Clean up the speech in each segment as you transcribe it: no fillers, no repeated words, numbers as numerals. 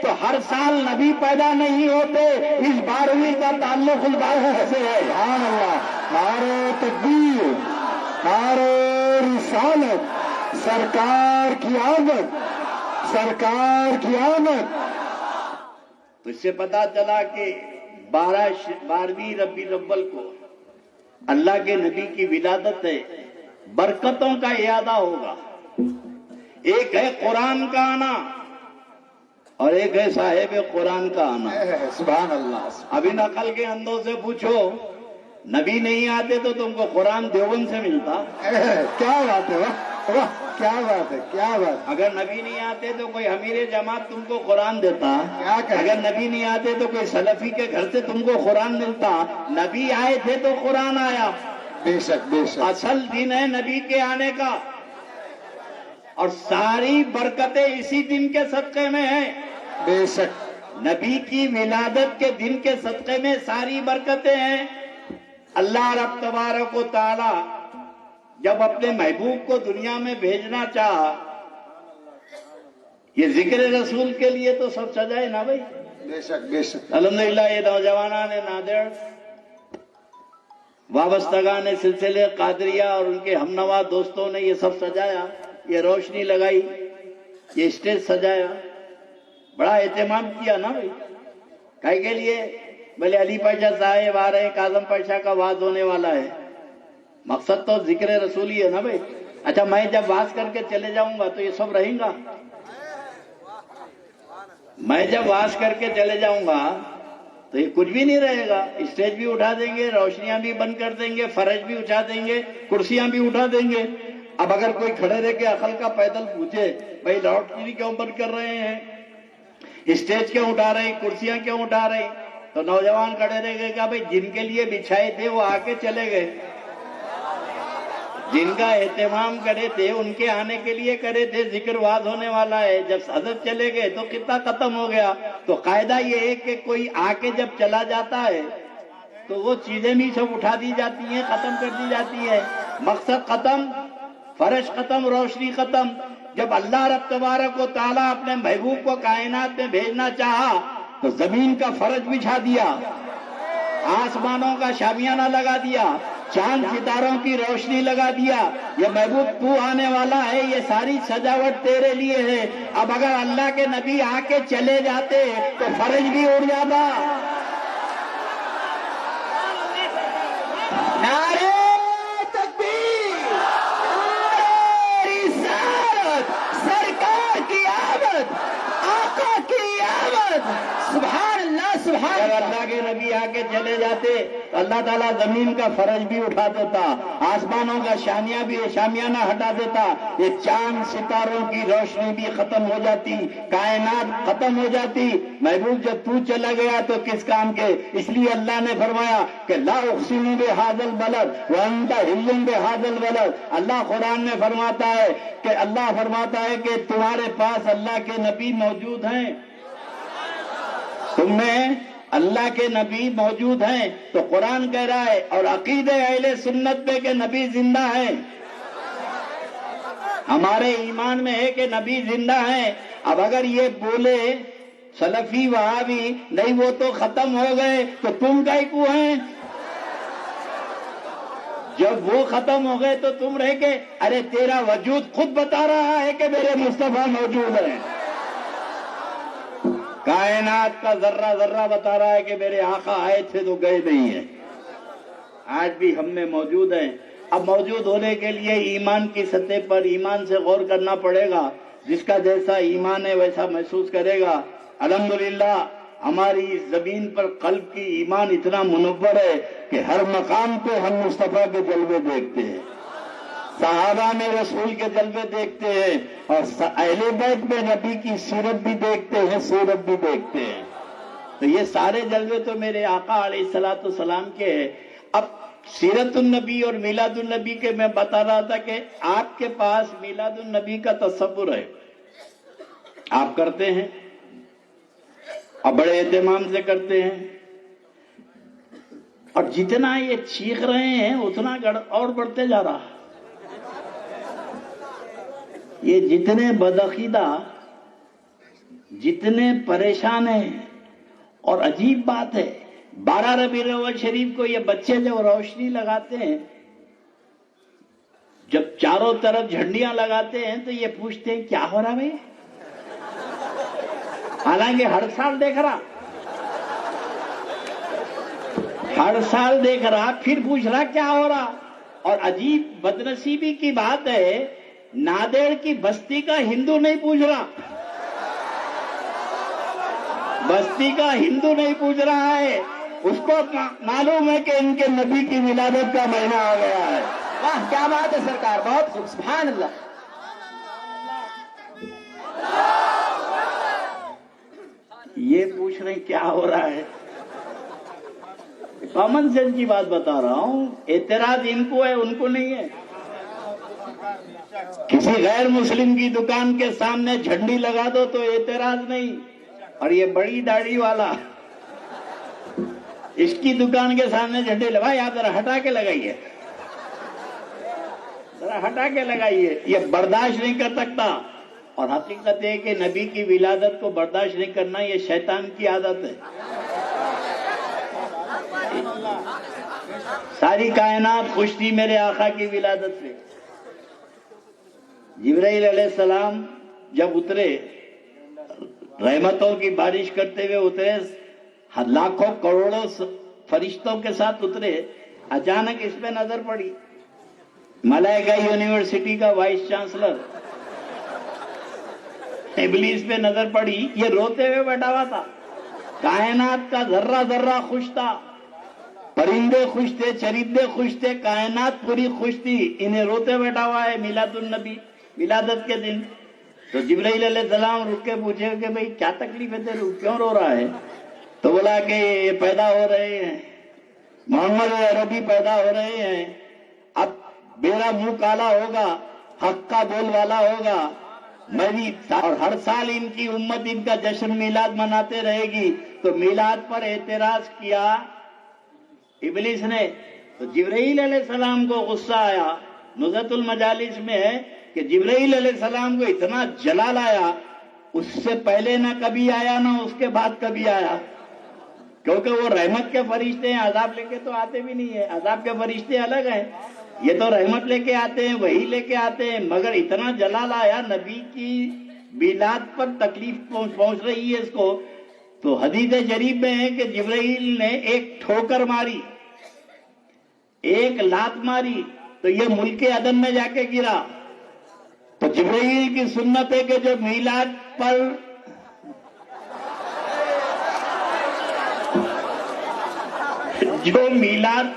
تو ہر سال نبی پیدا نہیں ہوتے. اس 12ویں کا تعلق اس 12 سے ہے. سبحان اللہ. نعرہ تکبیر، نعرہ رسالت، سرکار کی آمد، سرکار کی آمد. تو اس سے پتا چلا کہ 12ویں ربیع الاول کو اللہ کے نبی کی ولادت ہے. برکتوں کا اعادہ ہوگا. ایک ہے قرآن کا آنا اور ایک ہے صاحب قرآن کا آنا. سبحان اللہ. ابھی نقل کے اندوں سے پوچھو، نبی نہیں آتے تو تم کو قرآن دیوبند سے ملتا. کیا بات ہے، واہ کیا بات ہے، کیا بات. اگر نبی نہیں آتے تو کوئی امیر جماعت تم کو قرآن دیتا. اگر نبی نہیں آتے تو کوئی سلفی کے گھر سے تم کو قرآن ملتا. نبی آئے تھے تو قرآن آیا. بے شک بے شک. اصل دن ہے نبی کے آنے کا، اور ساری برکتیں اسی دن کے صدقے میں ہیں. بے شک. نبی کی ولادت کے دن کے صدقے میں ساری برکتیں ہیں. اللہ رب تبارک و تعالی جب اپنے محبوب کو دنیا میں بھیجنا چاہا، یہ ذکر رسول کے لیے تو سب سجائے نا بھائی. بے شک بے شک. الحمدللہ یہ نوجوانان نادر، وابستگان سلسلے قادریہ اور ان کے ہمنوا دوستوں نے یہ سب سجایا، یہ روشنی لگائی، یہ اسٹیج سجایا، بڑا اہتمام کیا نا بھائی. کائے کے لیے؟ بھلے علی پاشا صاحب آ رہے ہیں، کاظم پاشا کا واز ہونے والا ہے. مقصد تو ذکر رسول ہی ہے نا بھائی. اچھا میں جب واز کر کے چلے جاؤں گا تو یہ سب رہیں گا؟ میں جب واز کر کے چلے جاؤں گا تو یہ کچھ بھی نہیں رہے گا. اسٹیج بھی اٹھا دیں گے، روشنیاں بھی بند کر دیں گے، فرش بھی اٹھا دیں گے، کرسیاں بھی اٹھا دیں گے. اب اگر کوئی کھڑے رہ کے عقل کا پیدل پوچھے بھائی لاؤڈ سپیکر کیوں بند کر رہے ہیں، اسٹیج کیوں اٹھا رہے ہیں، کرسیاں کیوں اٹھا رہے ہیں، تو نوجوان کھڑے رہ گئے کہ بھائی جن کے لیے بچھائے تھے وہ آ کے چلے گئے. جن کا اہتمام کرے تھے ان کے آنے کے لیے کرے تھے، ذکر واز ہونے والا ہے. جب حضرت چلے گئے تو خطہ ختم ہو گیا. تو قاعدہ یہ ہے کہ کوئی آ کے جب چلا جاتا ہے تو وہ چیزیں بھی سب اٹھا دی جاتی ہیں، ختم کر دی جاتی ہے. مقصد ختم، فرش ختم، روشنی ختم. جب اللہ رب تبارک و تعالیٰ اپنے محبوب کو کائنات میں بھیجنا چاہا تو زمین کا فرش بچھا دیا، آسمانوں کا شامیانہ لگا دیا، چاند ستاروں کی روشنی لگا دیا. یہ محبوب تو آنے والا ہے، یہ ساری سجاوٹ تیرے لیے ہے. اب اگر اللہ کے نبی آ کے چلے جاتے تو فرش بھی اڑ جاتا. نعرہ تکبیر، نعرہ رسالت، سرکار کی آمد، آقا کی آمد. سبحان اللہ سبحان. اگر اللہ کے نبی آ کے چلے جاتے تو اللہ تعالیٰ زمین کا فرش بھی اٹھا دیتا، آسمانوں کا شامیانہ ہٹا دیتا، یہ چاند ستاروں کی روشنی بھی ختم ہو جاتی، کائنات ختم ہو جاتی. محبوب جب تو چلا گیا تو کس کام کے؟ اس لیے اللہ نے فرمایا کہ لا اقسم بہذا البلد وانت حل بہذا البلد. اللہ قرآن میں فرماتا ہے کہ تمہارے پاس اللہ کے نبی موجود ہیں، تم میں اللہ کے نبی موجود ہیں. تو قرآن کہہ رہا ہے اور عقیدہ اہل سنت پہ کہ نبی زندہ ہیں. ہمارے ایمان میں ہے کہ نبی زندہ ہیں. اب اگر یہ بولے سلفی وہابی نہیں وہ تو ختم ہو گئے تو تم کائیں کو ہیں؟ جب وہ ختم ہو گئے تو تم رہ کے، ارے تیرا وجود خود بتا رہا ہے کہ میرے مصطفیٰ موجود ہیں. کائنات کا ذرہ ذرہ بتا رہا ہے کہ میرے آقا آئے تھے تو گئے نہیں ہیں. آج بھی ہم میں موجود ہیں. اب موجود ہونے کے لیے ایمان کی سطح پر ایمان سے غور کرنا پڑے گا. جس کا جیسا ایمان ہے ویسا محسوس کرے گا. الحمدللہ ہماری اس زمین پر قلب کی ایمان اتنا منور ہے کہ ہر مقام پہ ہم مصطفیٰ کے جلوے دیکھتے ہیں، صحابہ میں رسول کے جلوے دیکھتے ہیں، اور اہل بیت میں نبی کی سیرت بھی دیکھتے ہیں، سورت بھی دیکھتے ہیں. تو یہ سارے جلوے تو میرے آقا علیہ الصلوۃ والسلام کے ہیں. اب سیرت النبی اور میلاد النبی کے میں بتا رہا تھا کہ آپ کے پاس میلاد النبی کا تصور ہے، آپ کرتے ہیں اور بڑے اہتمام سے کرتے ہیں، اور جتنا یہ چیخ رہے ہیں اتنا اور بڑھتے جا رہا. یہ جتنے بدعقیدہ جتنے پریشان ہیں. اور عجیب بات ہے 12 ربیع الاول شریف کو یہ بچے جب روشنی لگاتے ہیں، جب چاروں طرف جھنڈیاں لگاتے ہیں تو یہ پوچھتے ہیں کیا ہو رہا بھائی، حالانکہ ہر سال دیکھ رہا، پھر پوچھ رہا کیا ہو رہا. اور عجیب بدنصیبی کی بات ہے نادیڑ کی بستی کا ہندو نہیں پوچھ رہا، بستی کا ہندو نہیں پوچھ رہا ہے، اس کو معلوم ہے کہ ان کے نبی کی ولادت کا مہینہ آ گیا ہے. واہ کیا بات ہے سرکار، بہت خوب، سبحان اللہ. یہ پوچھ رہے ہیں کیا ہو رہا ہے. کامن سینس کی بات بتا رہا ہوں، اعتراض ان کو ہے ان کو نہیں ہے. کسی غیر مسلم کی دکان کے سامنے جھنڈی لگا دو تو اعتراض نہیں، اور یہ بڑی داڑھی والا اس کی دکان کے سامنے جھنڈی لگا، آپ ذرا ہٹا کے لگائیے، ذرا ہٹا کے لگائیے، یہ برداشت نہیں کر سکتا. اور حقیقت ہے کہ نبی کی ولادت کو برداشت نہیں کرنا یہ شیطان کی عادت ہے. ساری کائنات خوش تھی میرے آقا کی ولادت سے. جبرائیل علیہ السلام جب اترے، رحمتوں کی بارش کرتے ہوئے اترے، لاکھوں کروڑوں فرشتوں کے ساتھ اترے. اچانک اس پہ نظر پڑی، ملائکہ یونیورسٹی کا وائس چانسلر ابلیس پہ نظر پڑی، یہ روتے ہوئے بیٹھا ہوا تھا. کائنات کا ذرہ ذرہ خوش تھا، پرندے خوش تھے، چرندے خوش تھے، کائنات پوری خوش تھی، انہیں روتے بیٹھا ہوا ہے میلاد النبی، ولادت کے دن. تو جبرائیل علیہ السلام رک کے پوچھے کہ بھئی کیا تکلیف ہے تیرے، کیوں رو رہا ہے؟ تو بولا کہ یہ پیدا ہو رہے ہیں، محمد عربی پیدا ہو رہے ہیں، اب میرا منہ کالا ہوگا، حق کا بول والا ہوگا، میری اور ہر سال ان کی امت ان کا جشن میلاد مناتے رہے گی. تو میلاد پر اعتراض کیا ابلیس نے. تو جبرائیل علیہ السلام کو غصہ آیا. نزہت المجالس میں ہے کہ جبرائیل علیہ السلام کو اتنا جلال آیا، اس سے پہلے نہ کبھی آیا نہ اس کے بعد کبھی آیا، کیونکہ وہ رحمت کے فرشتے ہیں، عذاب لے کے تو آتے بھی نہیں ہیں. عذاب کے فرشتے الگ ہیں، یہ تو رحمت لے کے آتے ہیں، وہی لے کے آتے ہیں. مگر اتنا جلال آیا، نبی کی میلاد پر تکلیف پہنچ رہی ہے اس کو. تو حدیث شریف میں ہے کہ جبرائیل نے ایک ٹھوکر ماری، ایک لات ماری تو یہ ملک عدن میں جا کے گرا. تو جبرائیل کی سنت ہے کہ جو میلاد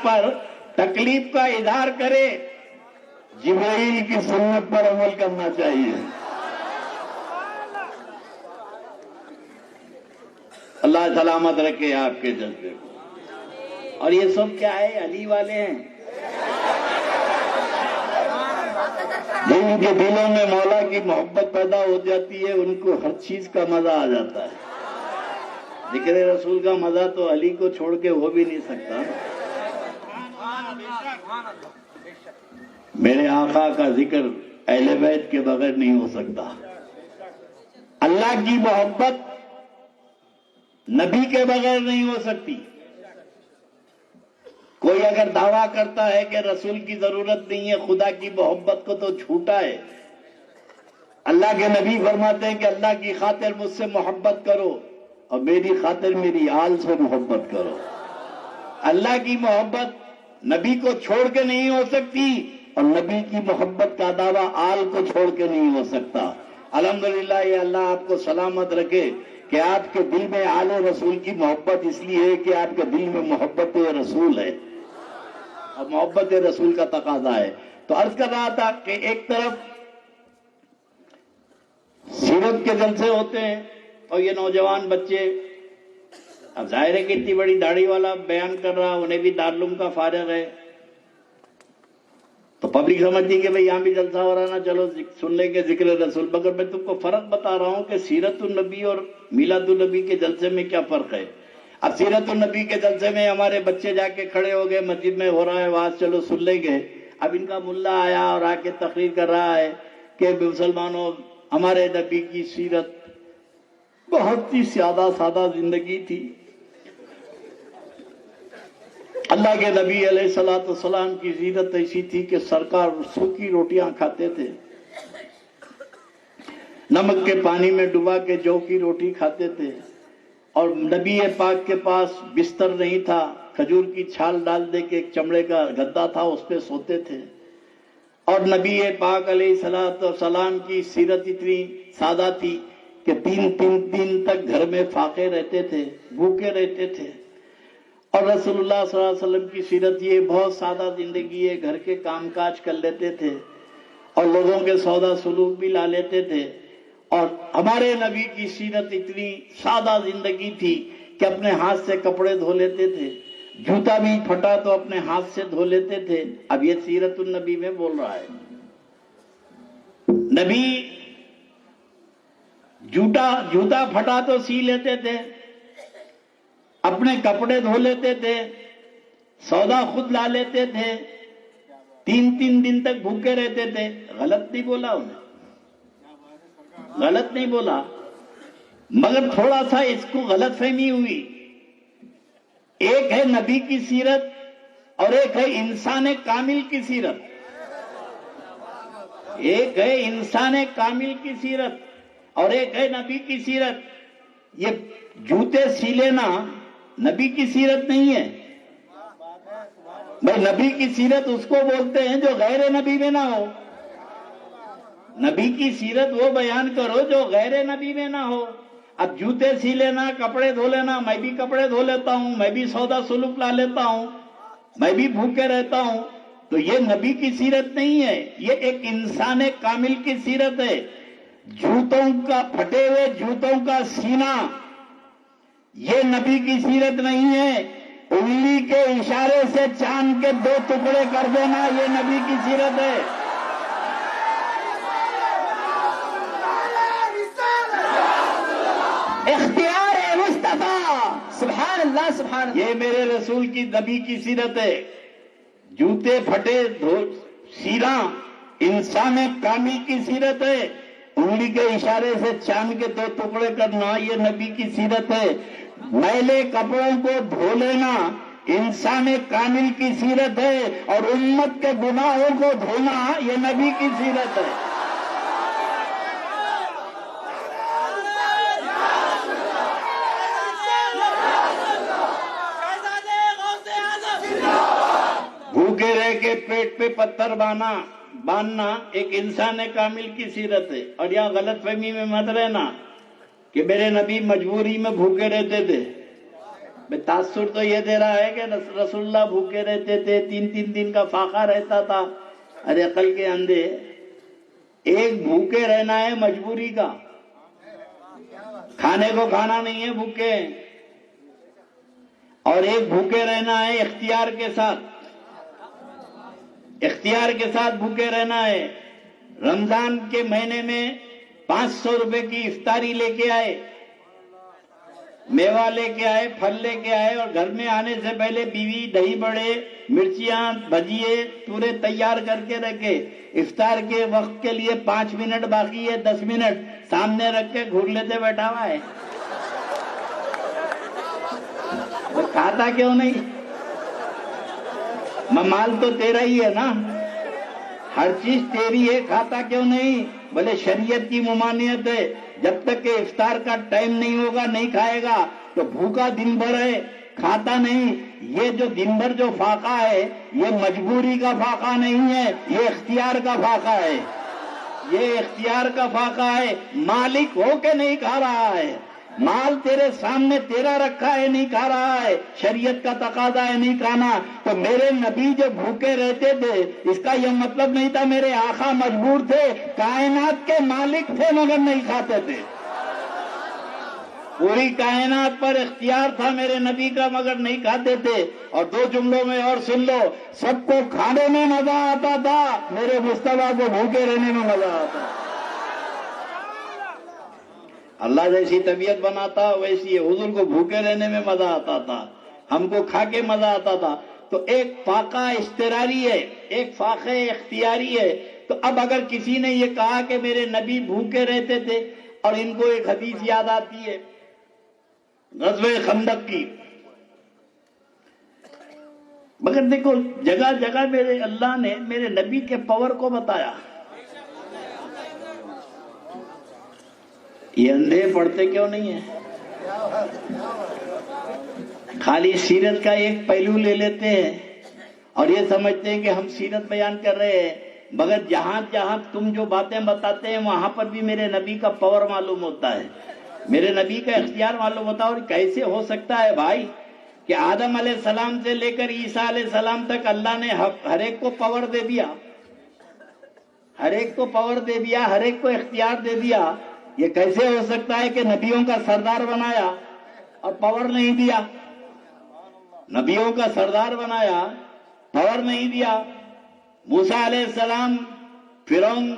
پر تکلیف کا اظہار کرے، جبرائیل کی سنت پر عمل کرنا چاہیے. اللہ سلامت رکھے آپ کے جذبے کو. اور یہ سب کیا ہے؟ علی والے ہیں، جن کے دلوں میں مولا کی محبت پیدا ہو جاتی ہے ان کو ہر چیز کا مزہ آ جاتا ہے. ذکر رسول کا مزہ تو علی کو چھوڑ کے ہو بھی نہیں سکتا. میرے آقا کا ذکر اہل بیت کے بغیر نہیں ہو سکتا. اللہ کی محبت نبی کے بغیر نہیں ہو سکتی. کوئی اگر دعویٰ کرتا ہے کہ رسول کی ضرورت نہیں ہے خدا کی محبت کو تو جھوٹا ہے. اللہ کے نبی فرماتے ہیں کہ اللہ کی خاطر مجھ سے محبت کرو اور میری خاطر میری آل سے محبت کرو. اللہ کی محبت نبی کو چھوڑ کے نہیں ہو سکتی اور نبی کی محبت کا دعویٰ آل کو چھوڑ کے نہیں ہو سکتا. الحمدللہ یہ اللہ آپ کو سلامت رکھے کہ آپ کے دل میں آل رسول کی محبت اس لیے ہے کہ آپ کے دل میں محبت رسول ہے اور محبت رسول کا تقاضا ہے. تو عرض کر رہا تھا کہ ایک طرف سیرت کے جلسے ہوتے ہیں اور یہ نوجوان بچے، اب ظاہر ہے کہ اتنی بڑی داڑھی والا بیان کر رہا، انہیں بھی دارالعلوم کا فارغ ہے تو پبلک سمجھتی کہ بھئی یہاں بھی جلسہ ہو رہا نا، چلو سن لیں گے ذکر رسول. مگر میں تم کو فرق بتا رہا ہوں کہ سیرت النبی اور میلاد النبی کے جلسے میں کیا فرق ہے. اب سیرت النبی کے جلسے میں ہمارے بچے جا کے کھڑے ہو گئے، مسجد میں ہو رہا ہے وعظ، چلو سن لیں گے. اب ان کا ملا آیا اور آ کے تقریر کر رہا ہے کہ مسلمانوں ہمارے نبی کی سیرت بہت ہی سادہ زندگی تھی. اللہ کے نبی علیہ الصلوۃ والسلام کی سیرت ایسی تھی کہ سرکار سوکھی روٹیاں کھاتے تھے, نمک کے پانی میں ڈبا کے جو کی روٹی کھاتے تھے, اور نبی پاک کے پاس بستر نہیں تھا, کھجور کی چھال ڈال دے کے ایک چمڑے کا گدا تھا, اس پہ سوتے تھے. اور نبی پاک علیہ الصلوۃ والسلام کی سیرت اتنی سادہ تھی کہ 3 دن تک گھر میں فاقے رہتے تھے, بھوکے رہتے تھے. اور رسول اللہ صلی اللہ علیہ وسلم کی سیرت یہ بہت سادہ زندگی ہے, گھر کے کام کاج کر لیتے تھے اور لوگوں کے سودا سلوک بھی لا لیتے تھے. اور ہمارے نبی کی سیرت اتنی سادہ زندگی تھی کہ اپنے ہاتھ سے کپڑے دھو لیتے تھے, جوتا بھی پھٹا تو اپنے ہاتھ سے دھو لیتے تھے. اب یہ سیرت النبی میں بول رہا ہے. نبی جوتا پھٹا تو سی لیتے تھے, اپنے کپڑے دھو لیتے تھے, سودا خود لا لیتے تھے, 3 دن تک بھوکے رہتے تھے. غلط نہیں بولا انہیں, غلط نہیں بولا, مگر تھوڑا سا اس کو غلط فہمی ہوئی. ایک ہے نبی کی سیرت اور ایک ہے انسان کامل کی سیرت. ایک ہے انسان کامل کی سیرت اور ایک ہے نبی کی سیرت. یہ جوتے سی لینا نبی کی سیرت نہیں ہے بھائی. نبی کی سیرت اس کو بولتے ہیں جو غیر نبی میں نہ ہو. نبی کی سیرت وہ بیان کرو جو غیر نبی میں نہ ہو. اب جوتے سی لینا, کپڑے دھو لینا, میں بھی کپڑے دھو لیتا ہوں, میں بھی سودا سلوک لا لیتا ہوں, میں بھی بھوکے رہتا ہوں, تو یہ نبی کی سیرت نہیں ہے, یہ ایک انسان کامل کی سیرت ہے. جوتوں کا پھٹے ہوئے جوتوں کا سینا یہ نبی کی سیرت نہیں ہے. انگلی کے اشارے سے چاند کے 2 ٹکڑے کر دینا یہ نبی کی سیرت ہے. اختیار مصطفیٰ, سبحان اللہ سبحان اللہ. یہ میرے رسول کی نبی کی سیرت ہے. جوتے پھٹے سینا انسان کامل کی سیرت ہے. انگلی کے اشارے سے چاند کے 2 ٹکڑے کرنا یہ نبی کی سیرت ہے. میلے کپڑوں کو دھو لینا انسان کامل کی سیرت ہے, اور امت کے گناہوں کو دھونا یہ نبی کی سیرت ہے. بھوکے رہ کے پیٹ پہ پتھر باندھنا ایک انسان کامل کی سیرت ہے. اور یہاں غلط فہمی میں مت رہنا کہ میرے نبی مجبوری میں بھوکے رہتے تھے. تاثر تو یہ دے رہا ہے کہ رسول اللہ بھوکے رہتے تھے, 3 دن کا فاقہ رہتا تھا. ارے عقل کے اندھے, ایک بھوکے رہنا ہے مجبوری کا, کھانے کو کھانا نہیں ہے بھوکے, اور ایک بھوکے رہنا ہے اختیار کے ساتھ. اختیار کے ساتھ بھوکے رہنا ہے. رمضان کے مہینے میں 500 روپے کی افطاری لے کے آئے, میوہ لے کے آئے, پھل لے کے آئے, اور گھر میں آنے سے پہلے بیوی دہی بڑے, مرچیاں, بھجیے پورے تیار کر کے رکھے. افطار کے وقت کے لیے 5 منٹ باقی ہے, 10 منٹ سامنے رکھ کے گھور لیتے بیٹھا ہوا ہے. کھاتا کیوں نہیں؟ مال تو تیرا ہی ہے نا, ہر چیز تیری ہے, کھاتا کیوں نہیں؟ بھلے شریعت کی ممانعت ہے, جب تک کہ افطار کا ٹائم نہیں ہوگا نہیں کھائے گا تو بھوکا دن بھر ہے, کھاتا نہیں. یہ جو دن بھر جو فاقہ ہے یہ مجبوری کا فاقہ نہیں ہے, یہ اختیار کا فاقہ ہے. یہ اختیار کا فاقہ ہے. مالک ہو کے نہیں کھا رہا ہے, مال تیرے سامنے تیرا رکھا ہے نہیں کھا رہا ہے, شریعت کا تقاضا ہے نہیں کھانا. تو میرے نبی جو بھوکے رہتے تھے اس کا یہ مطلب نہیں تھا میرے آقا مجبور تھے, کائنات کے مالک تھے مگر نہیں کھاتے تھے. پوری کائنات پر اختیار تھا میرے نبی کا مگر نہیں کھاتے تھے. اور 2 جملوں میں اور سن لو, سب کو کھانے میں مزہ آتا تھا, میرے مصطفیٰ کو بھوکے رہنے میں مزہ آتا. اللہ جیسی طبیعت بناتا ویسی ہے, حضور کو بھوکے رہنے میں مزہ آتا تھا, ہم کو کھا کے مزہ آتا تھا. تو ایک فاقہ اضطراری ہے, ایک فاقہ اختیاری ہے. تو اب اگر کسی نے یہ کہا کہ میرے نبی بھوکے رہتے تھے, اور ان کو ایک حدیث یاد آتی ہے غزوہ خندق کی. مگر دیکھو جگہ جگہ میرے اللہ نے میرے نبی کے پاور کو بتایا. یہ اندھے پڑھتے کیوں نہیں ہیں؟ خالی سیرت کا ایک پہلو لے لیتے ہیں اور یہ سمجھتے ہیں کہ ہم سیرت بیان کر رہے ہیں، مگر جہاں جہاں تم جو باتیں بتاتے ہیں وہاں پر بھی میرے نبی کا پاور معلوم ہوتا ہے، میرے نبی کا اختیار معلوم ہوتا ہے. اور کیسے ہو سکتا ہے بھائی کہ آدم علیہ السلام سے لے کر عیسیٰ علیہ السلام تک اللہ نے ہر ایک کو پاور دے دیا، ہر ایک کو پاور دے دیا، ہر ایک کو اختیار دے دیا. یہ کیسے ہو سکتا ہے کہ نبیوں کا سردار بنایا اور پاور نہیں دیا؟ نبیوں کا سردار بنایا، پاور نہیں دیا. موسیٰ علیہ السلام فرعون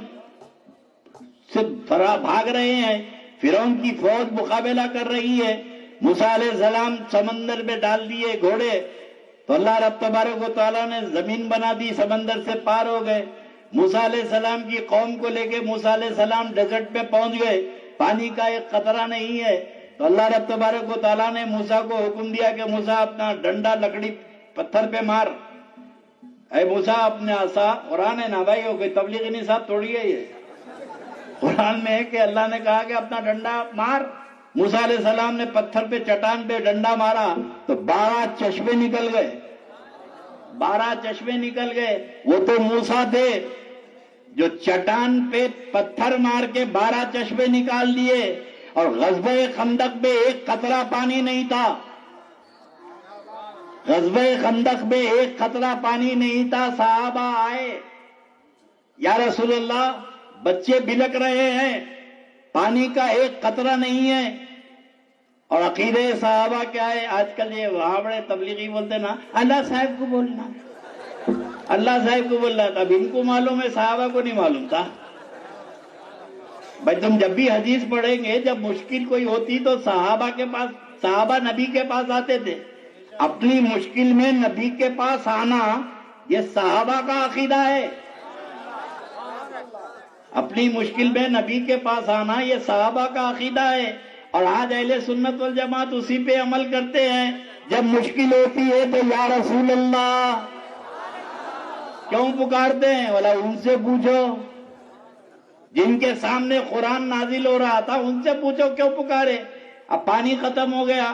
سے بھاگ رہے ہیں، فرعون کی فوج مقابلہ کر رہی ہے. موسیٰ علیہ السلام سمندر میں ڈال دیے گھوڑے تو اللہ رب تبارک و تعالیٰ نے زمین بنا دی، سمندر سے پار ہو گئے. موسیٰ علیہ السلام کی قوم کو لے کے موسیٰ علیہ السلام ڈیزرٹ پہ پہنچ گئے، پانی کا ایک قطرہ نہیں ہے. تو اللہ رب تبارک و تعالیٰ نے موسیٰ کو حکم دیا کہ موسیٰ اپنا ڈنڈا لکڑی پتھر پہ مار. اے موسیٰ اپنے عصا، قرآن ہے نا بھائی، ہو گئی تبلیغی نصاب توڑی ہے، یہ قرآن میں ہے کہ اللہ نے کہا کہ اپنا ڈنڈا مار. موسیٰ علیہ السلام نے پتھر پہ چٹان پہ ڈنڈا مارا تو 12 چشمے نکل گئے، 12 چشمے نکل گئے. وہ تو موسیٰ تھے جو چٹان پہ پتھر مار کے 12 چشمے نکال دیے، اور غزوہ خندق میں ایک قطرہ پانی نہیں تھا. غزوہ خندق میں ایک قطرہ پانی نہیں تھا. صحابہ آئے، یا رسول اللہ بچے بلک رہے ہیں، پانی کا ایک قطرہ نہیں ہے. اور عقیدے صحابہ کیا ہے؟ آج کل یہ وہاں بڑے تبلیغی بولتے نا اللہ صاحب کو بولنا، اللہ صاحب کو بولنا تھا. اب ان کو معلوم ہے، صحابہ کو نہیں معلوم تھا. بھائی تم جب بھی حدیث پڑھیں گے، جب مشکل کوئی ہوتی تو صحابہ کے پاس، صحابہ نبی کے پاس آتے تھے. اپنی مشکل میں نبی کے پاس آنا یہ صحابہ کا عقیدہ ہے. اپنی مشکل میں نبی کے پاس آنا یہ صحابہ کا عقیدہ ہے. اور آج اہل سنت والجماعت اسی پہ عمل کرتے ہیں. جب مشکل ہوتی ہے تو یا رسول اللہ کیوں پکارتے ہیں؟ والا ان سے پوچھو جن کے سامنے قرآن نازل ہو رہا تھا، ان سے پوچھو کیوں پکارے. اب پانی ختم ہو گیا،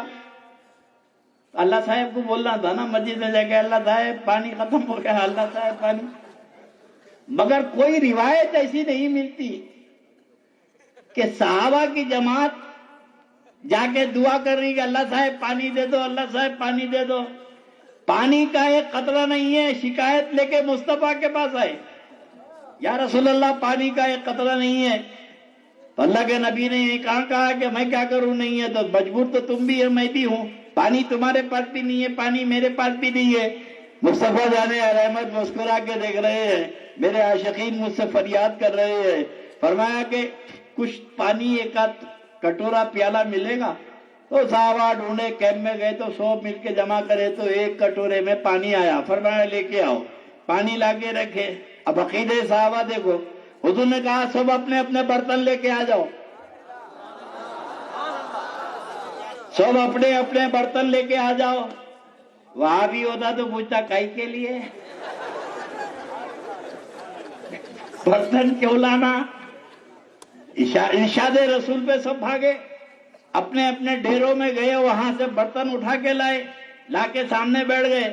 اللہ صاحب کو بولنا تھا نا مسجد میں جا کے، اللہ صاحب پانی ختم ہو گیا، اللہ صاحب پانی. مگر کوئی روایت ایسی نہیں ملتی کہ صحابہ کی جماعت جا کے دعا کر رہی کہ اللہ صاحب پانی دے دو، اللہ صاحب پانی دے دو. پانی کا ایک قطرہ نہیں ہے. شکایت لے کے مصطفیٰ کے پاس آئے، یا رسول اللہ پانی کا ایک قطرہ نہیں ہے. تو اللہ کے نبی نے یہ کہا کہ میں کیا کروں؟ نہیں ہے تو مجبور تو تم بھی ہے، میں بھی ہوں. پانی تمہارے پاس بھی نہیں ہے، پانی میرے پاس بھی نہیں ہے. مصطفیٰ جانے رحمت مسکرا کے دیکھ رہے ہیں، میرے عاشقین مجھ سے فریاد کر رہے ہیں. فرمایا کہ کچھ پانی ایک کٹورا پیالہ ملے گا؟ تو صحابہ ڈھونڈے، کیمپ میں گئے تو 100 مل کے جمع کرے تو ایک کٹورے میں پانی آیا. فرمایا لے کے آؤ. پانی لا کے رکھے. اب عقیدے صحابہ دیکھو، حضور نے کہا سب اپنے اپنے برتن لے کے آ جاؤ. سب اپنے اپنے برتن لے کے آ جاؤ. وہاں بھی ہوتا تو پوچھتا کائی کے لیے برتن کیوں لانا؟ ارشاد رسول پہ سب بھاگے، اپنے اپنے ڈھیروں میں گئے، وہاں سے برتن اٹھا کے لائے، لا کے سامنے بیٹھ گئے.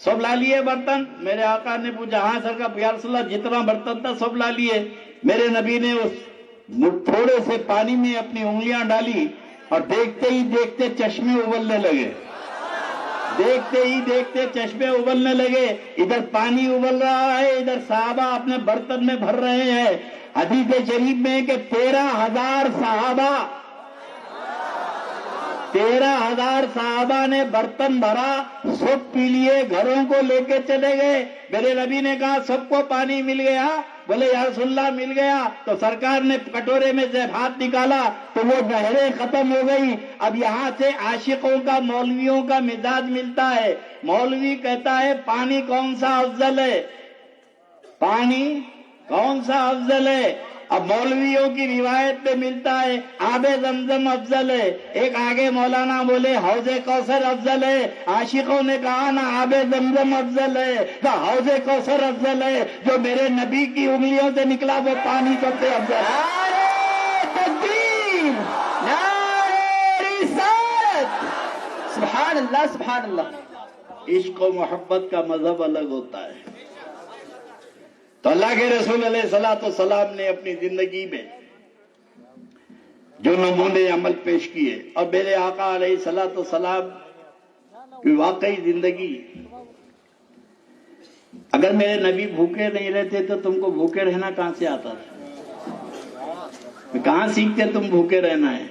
سب لا لیے برتن. میرے آقا نے پوچھا ہاں سر کا یا رسول اللہ جتنا برتن تھا سب لا لیے. میرے نبی نے اس تھوڑے سے پانی میں اپنی انگلیاں ڈالی اور دیکھتے ہی دیکھتے چشمے ابلنے لگے. دیکھتے ہی دیکھتے چشمے ابلنے لگے. ادھر پانی ابل رہا ہے، ادھر صحابہ اپنے برتن میں بھر رہے ہیں. حدیث شریف میں کہ 13,000 صحابہ 13,000 صحابہ نے برتن بھرا، سب پی لیے، گھروں کو لے کے چلے گئے. میرے نبی نے کہا سب کو پانی مل گیا؟ بولے یا رسول اللہ مل گیا. تو سرکار نے کٹورے میں سے ہاتھ نکالا تو وہ نہریں ختم ہو گئی. اب یہاں سے عاشقوں کا، مولویوں کا مزاج ملتا ہے. مولوی کہتا ہے پانی کون سا افضل ہے، پانی کون سا افضل ہے؟ اب مولویوں کی روایت میں ملتا ہے آب زمزم افضل ہے، ایک آگے مولانا بولے حوض کوثر افضل ہے، عاشقوں نے کہا نا آب زمزم افضل ہے تو حوض کوثر افضل ہے، جو میرے نبی کی انگلیوں سے نکلا وہ پانی سب سے افضل ہے۔ نعرہ تکبیر، نعرہ رسالت، سبحان اللہ سبحان اللہ۔ عشق و محبت کا مذہب الگ ہوتا ہے۔ تو اللہ کے رسول علیہ الصلوۃ والسلام نے اپنی زندگی میں جو نمونے عمل پیش کیے، اور میرے آقا علیہ الصلوۃ والسلام کی واقعی زندگی، اگر میرے نبی بھوکے نہیں رہتے تو تم کو بھوکے رہنا کہاں سے آتا تھا؟ کہاں سیکھتے تم بھوکے رہنا ہے؟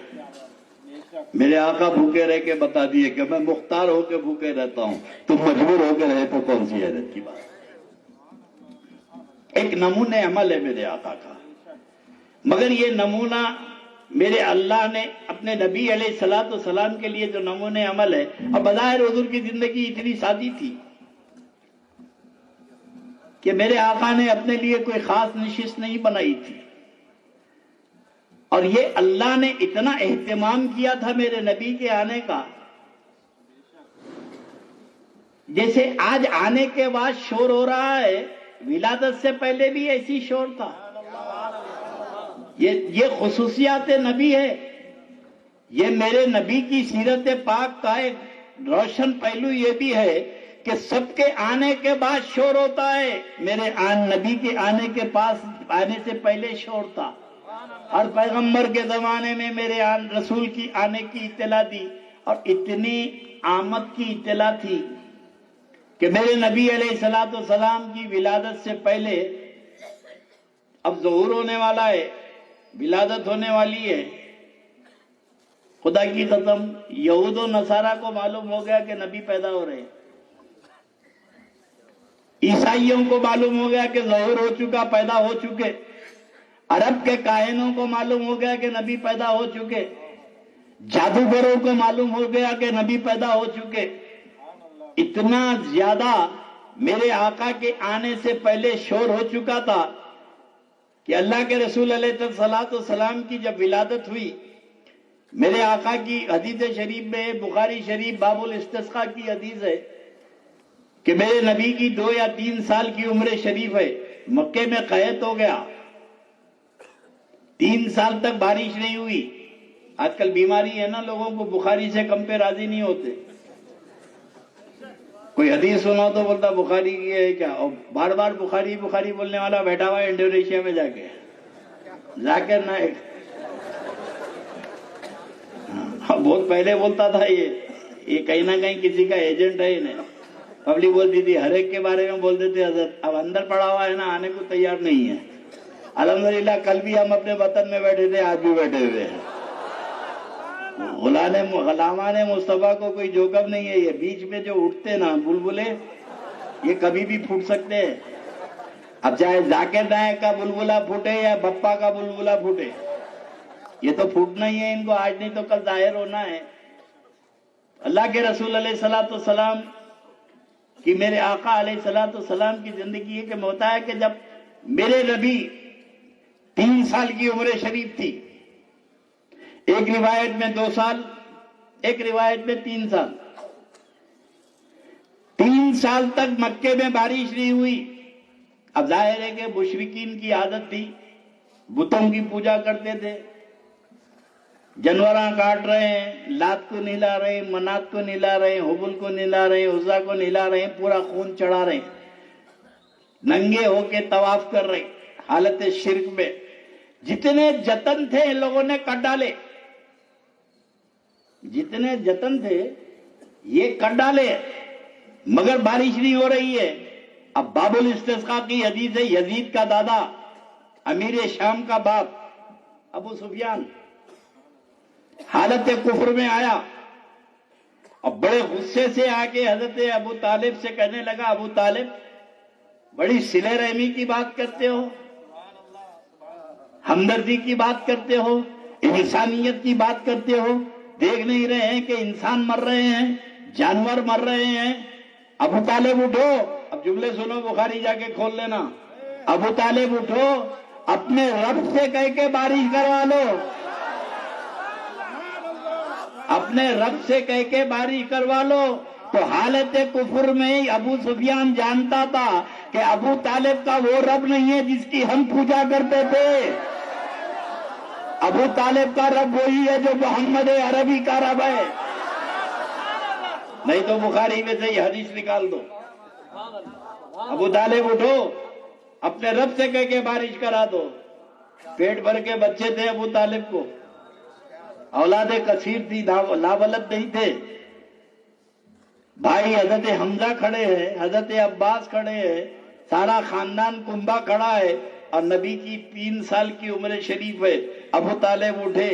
میرے آقا بھوکے رہ کے بتا دیے کہ میں مختار ہو کے بھوکے رہتا ہوں، تم مجبور ہو کے رہے تو کون سی حیرت کی بات؟ ایک نمونہ عمل ہے میرے آقا کا، مگر یہ نمونہ میرے اللہ نے اپنے نبی علیہ الصلوۃ والسلام کے لیے جو نمونہ عمل ہے، اور بظاہر حضور کی زندگی اتنی سادی تھی کہ میرے آقا نے اپنے لیے کوئی خاص نشست نہیں بنائی تھی، اور یہ اللہ نے اتنا اہتمام کیا تھا میرے نبی کے آنے کا، جیسے آج آنے کے بعد شور ہو رہا ہے، ولادت سے پہلے بھی ایسی شور تھا۔ یہ خصوصیات نبی ہے، یہ میرے نبی کی سیرت پاک کا ایک روشن پہلو یہ بھی ہے کہ سب کے آنے کے بعد شور ہوتا ہے، میرے نبی کے آنے کے پاس آنے سے پہلے شور تھا۔ ہر پیغمبر کے زمانے میں میرے رسول کی آنے کی اطلاع دی، اور اتنی آمد کی اطلاع تھی کہ میرے نبی علیہ الصلوۃ والسلام کی ولادت سے پہلے اب ظہور ہونے والا ہے، ولادت ہونے والی ہے۔ خدا کی قسم یہود و نصارہ کو معلوم ہو گیا کہ نبی پیدا ہو رہے ہیں، عیسائیوں کو معلوم ہو گیا کہ ظہور ہو چکا، پیدا ہو چکے، عرب کے کاہنوں کو معلوم ہو گیا کہ نبی پیدا ہو چکے، جادوگروں کو معلوم ہو گیا کہ نبی پیدا ہو چکے۔ اتنا زیادہ میرے آقا کے آنے سے پہلے شور ہو چکا تھا کہ اللہ کے رسول علیہ الصلوۃ والسلام کی جب ولادت ہوئی، میرے آقا کی حدیث شریف میں، بخاری شریف باب الاستسقاء کی حدیث ہے کہ میرے نبی کی 2 یا 3 سال کی عمر شریف ہے، مکے میں قحط ہو گیا، 3 سال تک بارش نہیں ہوئی۔ آج کل بیماری ہے نا، لوگوں کو بخاری سے کم پہ راضی نہیں ہوتے، کوئی حدیث سنا تو بولتا بخاری کی ہے کیا، اور بار بار بخاری بخاری بولنے والا بیٹھا ہوا ہے انڈونیشیا میں جا کے، ذاکر نائک بہت پہلے بولتا تھا، یہ کہیں نہ کہیں کسی کا ایجنٹ ہے انہیں، پبلک بولتی تھی، ہر ایک کے بارے میں بولتے تھے حضرت، اب اندر پڑا ہوا ہے نا، آنے کو تیار نہیں ہے۔ الحمدللہ کل بھی ہم اپنے وطن میں بیٹھے تھے، آج بھی بیٹھے ہوئے ہیں۔ غلامان مصطفیٰ کو کوئی جوکب نہیں ہے، یہ بیچ میں جو اٹھتے نا بلبلے، یہ کبھی بھی پھوٹ سکتے ہیں۔ اب چاہے ذاکر نائک کا بلبلہ پھوٹے یا بپا کا بلبلہ پھوٹے، یہ تو پھوٹنا ہی ہے، ان کو آج نہیں تو کل ظاہر ہونا ہے۔ اللہ کے رسول علیہ الصلوۃ والسلام کی، میرے آقا علیہ الصلوۃ والسلام کی زندگی یہ کہ ہوتا ہے کہ جب میرے نبی 3 سال کی عمر شریف تھی، ایک روایت میں 2 سال، ایک روایت میں 3 سال، 3 سال تک مکے میں بارش نہیں ہوئی۔ اب ظاہر ہے کہ مشرکین کی عادت تھی، بتوں کی پوجا کرتے تھے، جانوراں کاٹ رہے ہیں، لات کو نہلا رہے ہیں، منات کو نہلا رہے ہیں، حبل کو نہلا رہے ہیں، عزا کو نہلا رہے ہیں، پورا خون چڑھا رہے ہیں، ننگے ہو کے طواف کر رہے ہیں، حالت شرک میں۔ جتنے جتن تھے ان لوگوں نے کر ڈالے، جتنے جتن تھے یہ کر ڈالے، مگر بارش نہیں ہو رہی ہے۔ اب باب الاستسقاء کی حدیث ہے، یزید کا دادا، امیر شام کا باپ ابو سفیان حالت کفر میں آیا، اور بڑے غصے سے آ کے حضرت ابو طالب سے کہنے لگا، ابو طالب بڑی صلہ رحمی کی بات کرتے ہو، ہمدردی کی بات کرتے ہو، انسانیت کی بات کرتے ہو، دیکھ نہیں رہے ہیں کہ انسان مر رہے ہیں، جانور مر رہے ہیں؟ ابو طالب اٹھو، اب جملے سنو، بخاری جا کے کھول لینا، ابو طالب اٹھو، اپنے رب سے کہہ کے بارش کروا لو، اپنے رب سے کہہ کے بارش کروا لو۔ تو حالت کفر میں ابو سفیان جانتا تھا کہ ابو طالب کا وہ رب نہیں ہے جس کی ہم پوجا کرتے تھے، ابو طالب کا رب وہی ہے جو محمد عربی کا رب ہے۔ نہیں تو بخاری میں سے یہ حدیث نکال دو، ابو طالب اٹھو، اپنے رب سے کہہ کے بارش کرا دو۔ پیٹ بھر کے بچے تھے ابو طالب کو، اولاد کثیر تھی، لاولد نہیں تھے۔ بھائی حضرت حمزہ کھڑے ہیں، حضرت عباس کھڑے ہیں، سارا خاندان کنبا کھڑا ہے، اور نبی کی 3 سال کی عمر شریف ہے۔ ابو طالب اٹھے،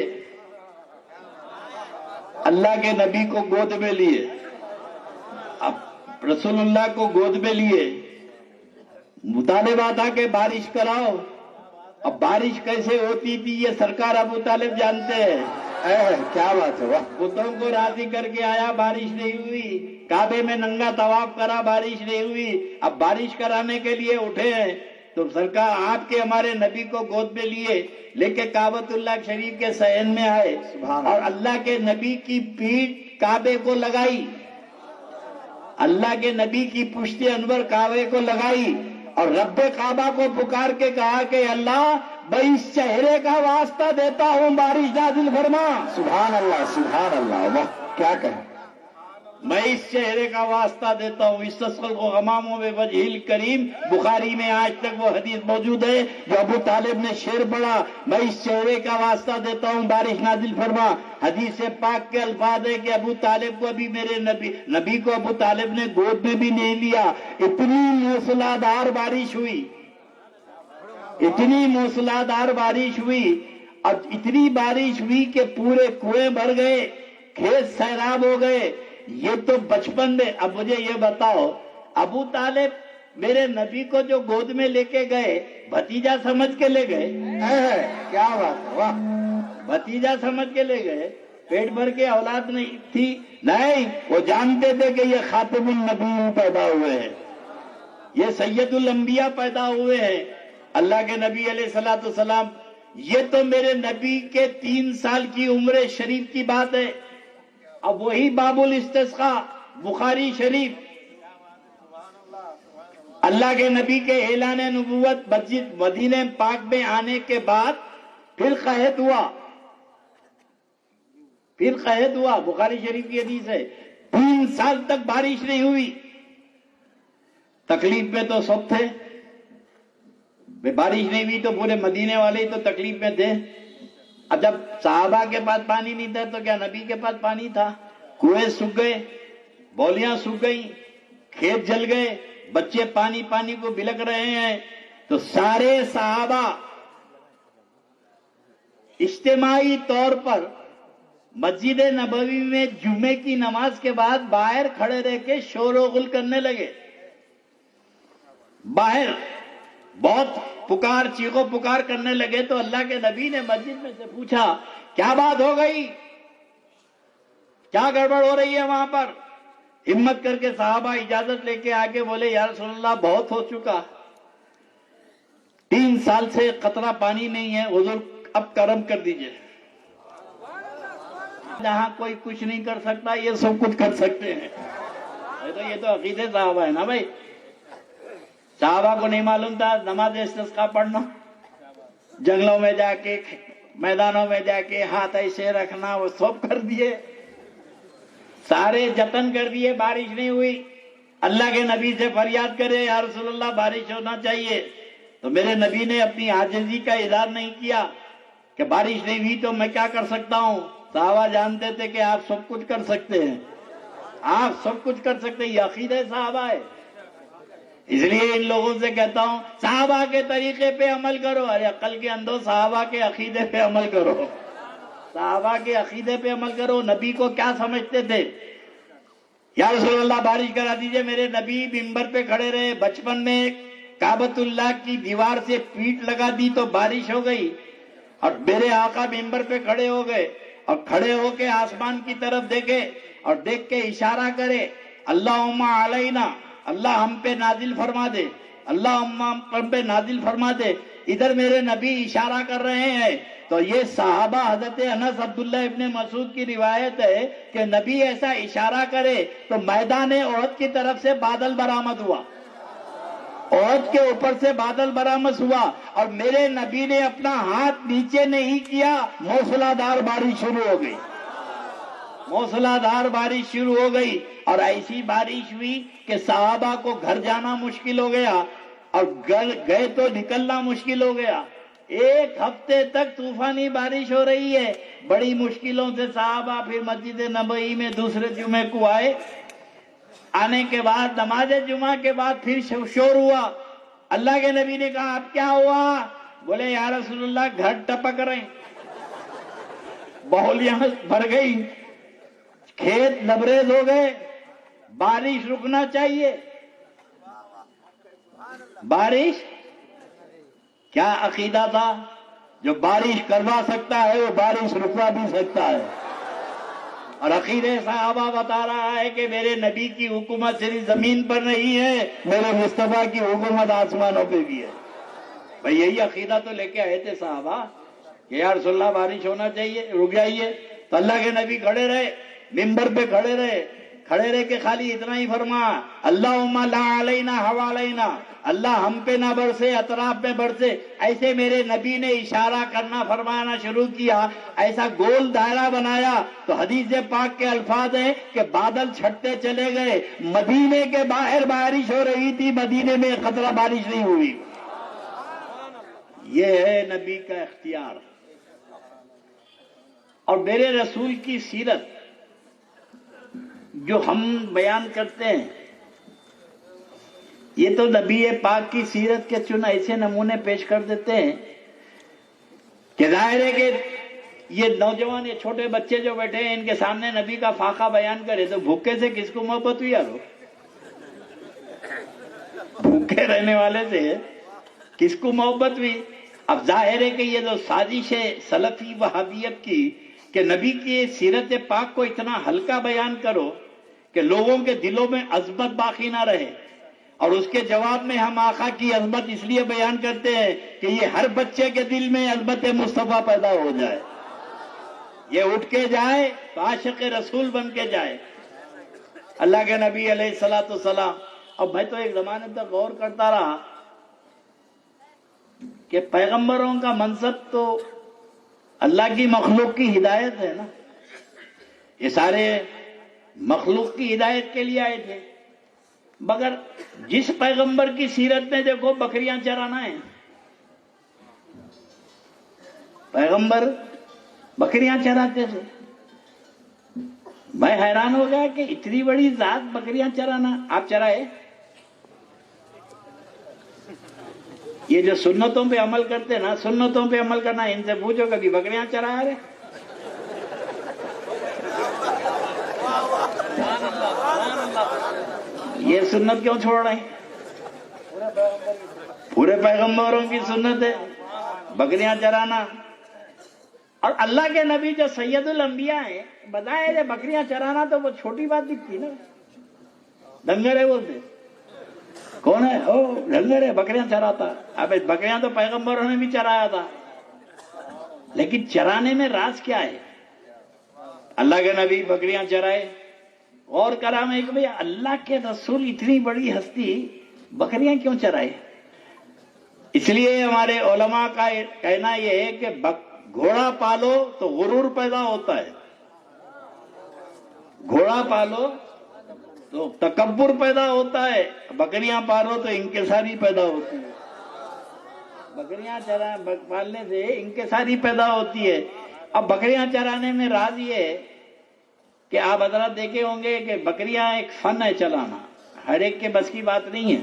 اللہ کے نبی کو گود میں لیے، اب رسول اللہ کو گود میں لیے، مطالبہ تھا کہ بارش کراؤ۔ اب بارش کیسے ہوتی تھی یہ سرکار ابو طالب جانتے ہیں۔ کیا بات ہے، واہ! بتوں کو راضی کر کے آیا، بارش نہیں ہوئی، کعبے میں ننگا طواف کرا، بارش نہیں ہوئی۔ اب بارش کرانے کے لیے اٹھے ہیں تو سرکار آپ کے ہمارے نبی کو گود میں لیے، لے کے کعبۃ اللہ شریف کے صحن میں آئے، اور اللہ کے نبی کی پیٹھ کعبے کو لگائی، اللہ کے نبی کی پشت انور کعبے کو لگائی، اور رب کعبہ کو پکار کے کہا کہ اللہ میں اس چہرے کا واسطہ دیتا ہوں، بارش نازل فرما۔ سبحان اللہ، سبحان اللہ، واہ! کیا کہیں، میں اس چہرے کا واسطہ دیتا ہوں، استسقل کو غماموں میں وجہل کریم، بخاری میں آج تک وہ حدیث موجود ہے جو ابو طالب نے شعر پڑھا، میں اس چہرے کا واسطہ دیتا ہوں، بارش نازل فرما۔ حدیث پاک کے الفاظ ہے کہ ابو طالب کو ابھی میرے نبی کو ابو طالب نے گود میں بھی نہیں لیا، اتنی موسلادھار بارش ہوئی، اتنی موسلادھار بارش ہوئی، اور اتنی بارش ہوئی کہ پورے کنویں بھر گئے، کھیت سیراب ہو گئے۔ یہ تو بچپن میں۔ اب مجھے یہ بتاؤ، ابو طالب میرے نبی کو جو گود میں لے کے گئے، بھتیجا سمجھ کے لے گئے، کیا بات ہے، واہ! بھتیجا سمجھ کے لے گئے، پیٹ بھر کے اولاد نہیں تھی، نہیں، وہ جانتے تھے کہ یہ خاتم النبیین پیدا ہوئے ہیں، یہ سید الانبیاء پیدا ہوئے ہیں، اللہ کے نبی علیہ الصلوۃ والسلام۔ یہ تو میرے نبی کے 3 سال کی عمر شریف کی بات ہے۔ اب وہی باب الاستسقاء بخاری شریف، اللہ کے نبی کے اعلان نبوت مسجد مدینہ پاک میں آنے کے بعد پھر قحط ہوا، پھر قحط ہوا، بخاری شریف کی حدیث ہے، 3 سال تک بارش نہیں ہوئی۔ تکلیف میں تو سب تھے، بارش نہیں ہوئی تو پورے مدینے والے ہی تو تکلیف میں تھے۔ اب جب صحابہ کے پاس پانی نہیں تھا تو کیا نبی کے پاس پانی تھا؟ کنویں سوکھ گئے، بولیاں سوکھ گئی، کھیت جل گئے، بچے پانی پانی کو بلک رہے ہیں، تو سارے صحابہ اجتماعی طور پر مسجد نبوی میں جمعے کی نماز کے بعد باہر کھڑے رہ کے شور و غل کرنے لگے، باہر بہت پکار چیخو پکار کرنے لگے۔ تو اللہ کے نبی نے مسجد میں سے پوچھا کیا بات ہو گئی، کیا گڑبڑ ہو رہی ہے وہاں پر؟ ہمت کر کے صحابہ اجازت لے کے آگے بولے یا رسول اللہ بہت ہو چکا، 3 سال سے قطرہ پانی نہیں ہے، حضور اب کرم کر دیجئے، جہاں کوئی کچھ نہیں کر سکتا یہ سب کچھ کر سکتے ہیں۔ یہ تو عقیدے صحابہ ہے نا بھائی، صحابہ کو نہیں معلوم تھا نماز استسقاء پڑھنا، جنگلوں میں جا کے میدانوں میں جا کے ہاتھ ایسے رکھنا، وہ سب کر دیے، سارے جتن کر دیے، بارش نہیں ہوئی۔ اللہ کے نبی سے فریاد کرے یا رسول اللہ بارش ہونا چاہیے، تو میرے نبی نے اپنی عاجزی کا اظہار نہیں کیا کہ بارش نہیں ہوئی تو میں کیا کر سکتا ہوں۔ صحابہ جانتے تھے کہ آپ سب کچھ کر سکتے ہیں، آپ سب کچھ کر سکتے ہیں، یہ عقیدہ صحابہ ہے۔ اس لیے ان لوگوں سے کہتا ہوں صحابہ کے طریقے پہ عمل کرو، ارے عقل کے اندھو صحابہ کے عقیدے پہ عمل کرو، صحابہ کے عقیدے پہ عمل کرو۔ نبی کو کیا سمجھتے تھے؟ یا رسول اللہ بارش کرا دیجئے، میرے نبی منبر پہ کھڑے رہے، بچپن میں کعبۃ اللہ کی دیوار سے پیٹ لگا دی تو بارش ہو گئی، اور میرے آقا منبر پہ کھڑے ہو گئے، اور کھڑے ہو کے آسمان کی طرف دیکھے اور دیکھ کے اشارہ کرے اللہم علینا، اللہ ہم پہ نازل فرما دے، اللہ ہم پہ نازل فرما دے۔ ادھر میرے نبی اشارہ کر رہے ہیں. تو یہ صحابہ حضرت انس عبداللہ ابن مسعود کی روایت ہے کہ نبی ایسا اشارہ کرے تو میدان احد کی طرف سے بادل برآمد ہوا، احد کے اوپر سے بادل برآمد ہوا، اور میرے نبی نے اپنا ہاتھ نیچے نہیں کیا، موسلادھار بارش شروع ہو گئی، موسلادھار بارش شروع ہو گئی. اور ایسی بارش ہوئی کہ صحابہ کو گھر جانا مشکل ہو گیا، اور گئے تو نکلنا مشکل ہو گیا. ایک ہفتے تک طوفانی بارش ہو رہی ہے. بڑی مشکلوں سے صحابہ پھر مسجد نبوی میں دوسرے جمعے کو آئے. آنے کے بعد نماز جمعہ کے بعد پھر شور ہوا. اللہ کے نبی نے کہا اب کیا ہوا؟ بولے یا رسول اللہ گھر ٹپک رہے ہیں، باولیاں بھر گئی، کھیت لبریز ہو گئے، بارش رکنا چاہیے. بارش کیا عقیدہ تھا؟ جو بارش کروا سکتا ہے وہ بارش رکوا بھی سکتا ہے. اور عقیدے صحابہ بتا رہا ہے کہ میرے نبی کی حکومت صرف زمین پر نہیں ہے، میرے مصطفیٰ کی حکومت آسمانوں پہ بھی ہے. بھئی یہی عقیدہ تو لے کے آئے تھے صحابہ کہ یا رسول اللہ بارش ہونا چاہیے، رک جائیے. تو اللہ کے نبی کھڑے رہے، ممبر پہ کھڑے رہے کہ خالی اتنا ہی فرما اللہم لا علینا حوالینا، اللہ ہم پہ نہ برسے، اطراف میں برسے. ایسے میرے نبی نے اشارہ کرنا فرمانا شروع کیا، ایسا گول دائرہ بنایا. تو حدیث پاک کے الفاظ ہیں کہ بادل چھٹتے چلے گئے. مدینے کے باہر بارش ہو رہی تھی، مدینے میں قطرہ بارش نہیں ہوئی. یہ ہے نبی کا اختیار. اور میرے رسول کی سیرت جو ہم بیان کرتے ہیں، یہ تو نبی پاک کی سیرت کے چند ایسے نمونے پیش کر دیتے ہیں کہ ظاہر ہے کہ یہ نوجوان، یہ چھوٹے بچے جو بیٹھے ہیں، ان کے سامنے نبی کا فاقہ بیان کرے تو بھوکے سے کس کو محبت ہوئی یارو؟ بھوکے رہنے والے سے کس کو محبت ہوئی؟ اب ظاہر ہے کہ یہ جو سازش ہے سلفی وہابیت کی کہ نبی کی سیرت پاک کو اتنا ہلکا بیان کرو کہ لوگوں کے دلوں میں عظمت باقی نہ رہے، اور اس کے جواب میں ہم آقا کی عظمت اس لیے بیان کرتے ہیں کہ یہ ہر بچے کے دل میں عظمت مصطفیٰ پیدا ہو جائے، یہ اٹھ کے جائے تو عاشق رسول بن کے جائے. اللہ کے نبی علیہ الصلوۃ والسلام. اب میں تو ایک زمانے تک غور کرتا رہا کہ پیغمبروں کا منصب تو اللہ کی مخلوق کی ہدایت ہے نا، یہ سارے مخلوق کی ہدایت کے لیے آئے تھے. مگر جس پیغمبر کی سیرت میں دیکھو بکریاں چرانا ہے، پیغمبر بکریاں چراتے تھے. میں حیران ہو گیا کہ اتنی بڑی ذات بکریاں چرانا. آپ چرائے؟ یہ جو سنتوں پہ عمل کرتے نا، سنتوں پہ عمل کرنا، ان سے پوچھو کبھی بکریاں چرا رہے؟ یہ سنت کیوں چھوڑ رہے ہیں؟ پورے پیغمبروں کی سنت ہے بکریاں چرانا. اور اللہ کے نبی جو سید الانبیاء ہیں، بتائے بکریاں چرانا تو وہ چھوٹی بات دکھتی نا. ڈنگر ہے بولتے، کون ہے؟ او ڈنگر ہے، بکریاں چراتا. اب بکریاں تو پیغمبروں نے بھی چرایا تھا، لیکن چرانے میں راز کیا ہے؟ اللہ کے نبی بکریاں چرائے. غور کرا میں کہ بھئی اللہ کے رسول اتنی بڑی ہستی بکریاں کیوں چرائے؟ اس لیے ہمارے علماء کا کہنا یہ ہے کہ گھوڑا پالو تو غرور پیدا ہوتا ہے، گھوڑا پالو تو تکبر پیدا ہوتا ہے، بکریاں پالو تو انکساری پیدا ہوتی ہے. بکریاں پالنے سے انکساری پیدا ہوتی ہے. اب بکریاں چرانے میں راز یہ ہے کہ آپ حضرات دیکھے ہوں گے کہ بکریاں ایک فن ہے چلانا، ہر ایک کے بس کی بات نہیں ہے.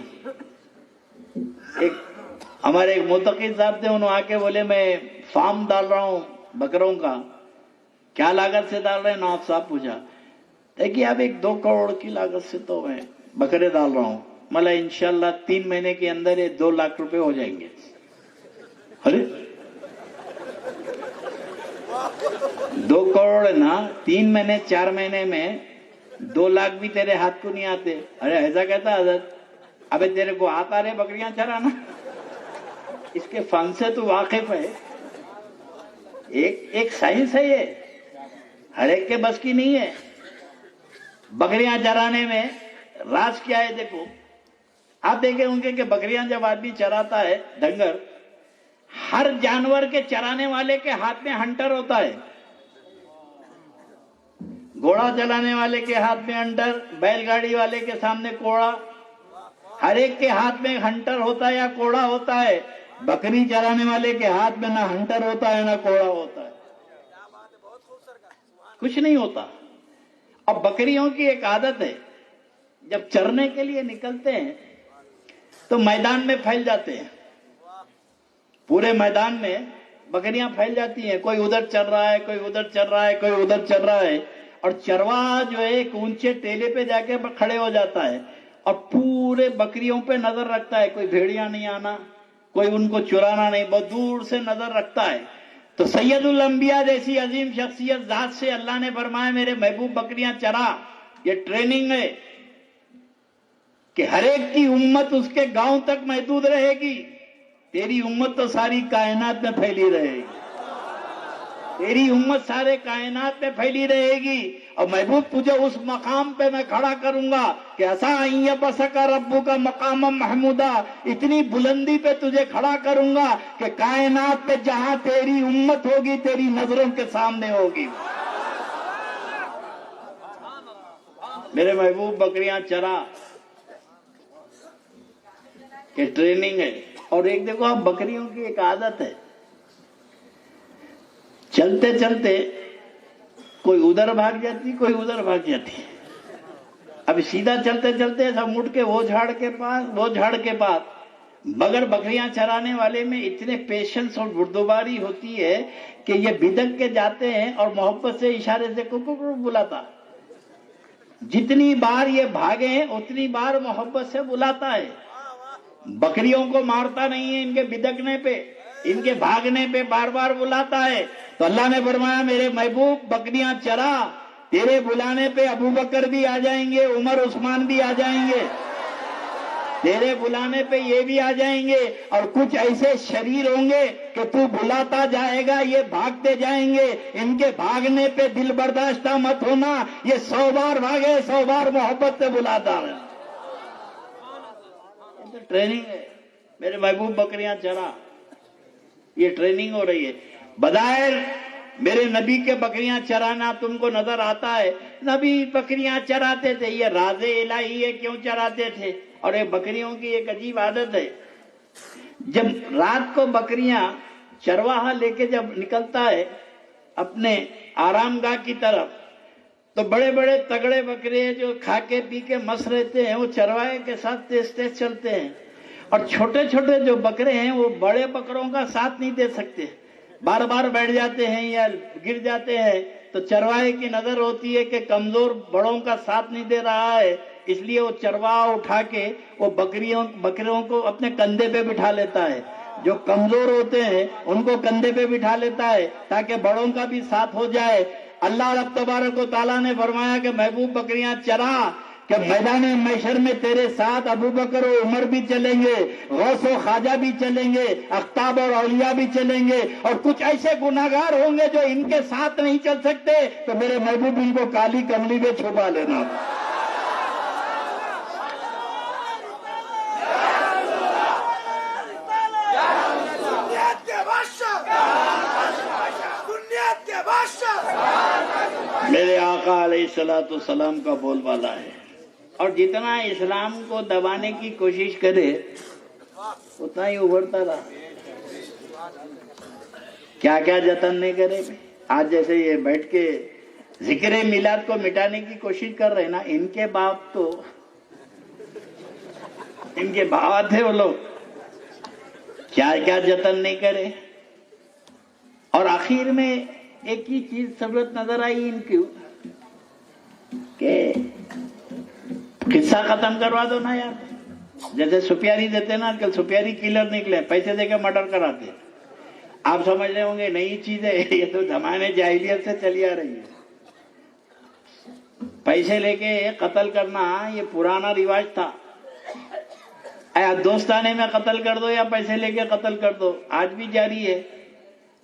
ایک ہمارے ایک معتقد صاحب تھے، انہوں آ کے بولے میں فارم ڈال رہا ہوں بکروں کا. کیا لاگت سے ڈال رہے ہیں؟ نواب صاحب پوچھا. دیکھیے اب 2 کروڑ کی لاگت سے تو میں بکرے ڈال رہا ہوں، مطلب انشاءاللہ 3 مہینے کے اندر یہ 2 لاکھ روپے ہو جائیں گے. ارے 2 کروڑ نا، 3 مہینے 4 مہینے میں 2 لاکھ بھی تیرے ہاتھ کو نہیں آتے. ارے ایسا کہتا حضرت، ابے تیرے کو آتا رہے بکریاں چرانا؟ اس کے فن سے تو واقف ہے. ایک سائنس ہے یہ, ہر ایک کے بس کی نہیں ہے. بکریاں چرانے میں راز کیا ہے دیکھو. آپ دیکھیں ہوں گے کہ بکریاں جب آدمی چراتا ہے ڈنگر, ہر جانور کے چرانے والے کے ہاتھ میں ہنٹر ہوتا ہے. گھوڑا چلانے والے کے ہاتھ میں ہنٹر, بیل گاڑی والے کے سامنے کوڑا, ہر ایک کے ہاتھ میں ہنٹر ہوتا ہے یا کوڑا ہوتا ہے. بکری چرانے والے کے ہاتھ میں نہ ہنٹر ہوتا ہے نہ کوڑا ہوتا ہے, کچھ نہیں ہوتا. اب بکریوں کی ایک عادت ہے, جب چرنے کے لیے نکلتے ہیں تو میدان میں پھیل جاتے ہیں. پورے میدان میں بکریاں پھیل جاتی ہیں, کوئی ادھر چر رہا ہے, کوئی ادھر چر رہا ہے, کوئی ادھر چر رہا ہے. اور چرواہا جو ہے ایک اونچے ٹیلے پہ جا کے کھڑے ہو جاتا ہے اور پورے بکریوں پہ نظر رکھتا ہے. کوئی بھیڑیا نہیں آنا, کوئی ان کو چرانا نہیں, بہت دور سے نظر رکھتا ہے. تو سید الانبیاء جیسی عظیم شخصیت ذات سے اللہ نے فرمایا میرے محبوب بکریاں چرا. یہ ٹریننگ ہے کہ ہر ایک کی امت اس کے گاؤں تک محدود رہے گی. تیری امت تو ساری کائنات میں پھیلی رہے گی, تیری امت سارے کائنات میں پھیلی رہے گی. اور محبوب تجھے اس مقام پہ میں کھڑا کروں گا کہ عسیٰ ان یبعثک ربک مقاما محمودا, اتنی بلندی پہ تجھے کھڑا کروں گا کہ کائنات پہ جہاں تیری امت ہوگی تیری نظروں کے سامنے ہوگی. میرے محبوب بکریاں چرا, یہ ٹریننگ ہے. اور ایک دیکھو آپ بکریوں کی ایک عادت ہے, چلتے چلتے کوئی ادھر بھاگ جاتی, کوئی ادھر بھاگ جاتی. اب سیدھا چلتے چلتے سب مڑ کے وہ جھاڑ کے پاس. مگر بکریاں چرانے والے میں اتنے پیشنس اور بردباری ہوتی ہے کہ یہ بدک کے جاتے ہیں اور محبت سے اشارے سے کو بلاتا. جتنی بار یہ بھاگے ہیں اتنی بار محبت سے بلاتا ہے. بکریوں کو مارتا نہیں ہے ان کے بدکنے پہ, ان کے بھاگنے پہ بار بار بلاتا ہے. تو اللہ نے فرمایا میرے محبوب بکریاں چرا, تیرے بلانے پہ ابو بکر بھی آ جائیں گے, عمر عثمان بھی آ جائیں گے, تیرے بلانے پہ یہ بھی آ جائیں گے. اور کچھ ایسے شریر ہوں گے کہ تو بلاتا جائے گا یہ بھاگتے جائیں گے. ان کے بھاگنے پہ دل برداشتہ مت ہونا, یہ 100 بار بھاگے 100 بار محبت سے بلاتا ہے. ٹریننگ ہے میرے محبوب بکریاں چرا, یہ ٹریننگ ہو رہی ہے. بظاہر میرے نبی کے بکریاں چرانا تم کو نظر آتا ہے, نبی بکریاں چراتے تھے, یہ راز الہی ہے کیوں چراتے تھے. اور یہ بکریوں کی ایک عجیب عادت ہے, جب رات کو بکریاں چرواہا لے کے جب نکلتا ہے اپنے آرام گاہ کی طرف, تو بڑے بڑے تگڑے بکرے جو کھا کے پی کے مست رہتے ہیں وہ چرواہے کے ساتھ تیز تیز چلتے ہیں. اور چھوٹے چھوٹے جو بکرے ہیں وہ بڑے بکروں کا ساتھ نہیں دے سکتے, بار بار بیٹھ جاتے ہیں یا گر جاتے ہیں. تو چرواہے کی نظر ہوتی ہے کہ کمزور بڑوں کا ساتھ نہیں دے رہا ہے, اس لیے وہ چرواہا اٹھا کے وہ بکریوں کو اپنے کندھے پہ بٹھا لیتا ہے. جو کمزور ہوتے ہیں ان کو کندھے پہ بٹھا لیتا ہے تاکہ بڑوں کا بھی ساتھ ہو جائے. اللہ رب تبارک و تعالیٰ نے فرمایا کہ محبوب بکریاں چرا کہ میدان محشر میں تیرے ساتھ ابو بکر و عمر بھی چلیں گے, غوث و خواجہ بھی چلیں گے, اقطاب اور اولیاء بھی چلیں گے. اور کچھ ایسے گناہگار ہوں گے جو ان کے ساتھ نہیں چل سکتے, تو میرے محبوب ان کو کالی کملی میں چھپا لینا. میرے آقا علیہ الصلوۃ والسلام کا بول بالا ہے, اور جتنا اسلام کو دبانے کی کوشش کرے اتنا ہی ابھرتا رہا. کیا کیا جتن نہیں کرے. آج جیسے یہ بیٹھ کے ذکر میلاد کو مٹانے کی کوشش کر رہے نا, ان کے باپ تو ان کے بھاوا تھے وہ لوگ, کیا کیا جتن نہیں کرے. اور آخر میں ایک ہی چیز ضرورت نظر آئی ان کی کہ قصہ ختم کروا دو نا یار. جیسے سپیاری دیتے نا, آج کل سپیاری کلر نکلے, پیسے دے کے مرڈر کراتے. آپ سمجھ رہے ہوں گے نئی چیز ہے, یہ تو زمانے جاہلیت سے چلی آ رہی ہے. پیسے لے کے قتل کرنا یہ پرانا رواج تھا. دوستانے میں قتل کر دو یا پیسے لے کے قتل کر دو، آج بھی جاری ہے۔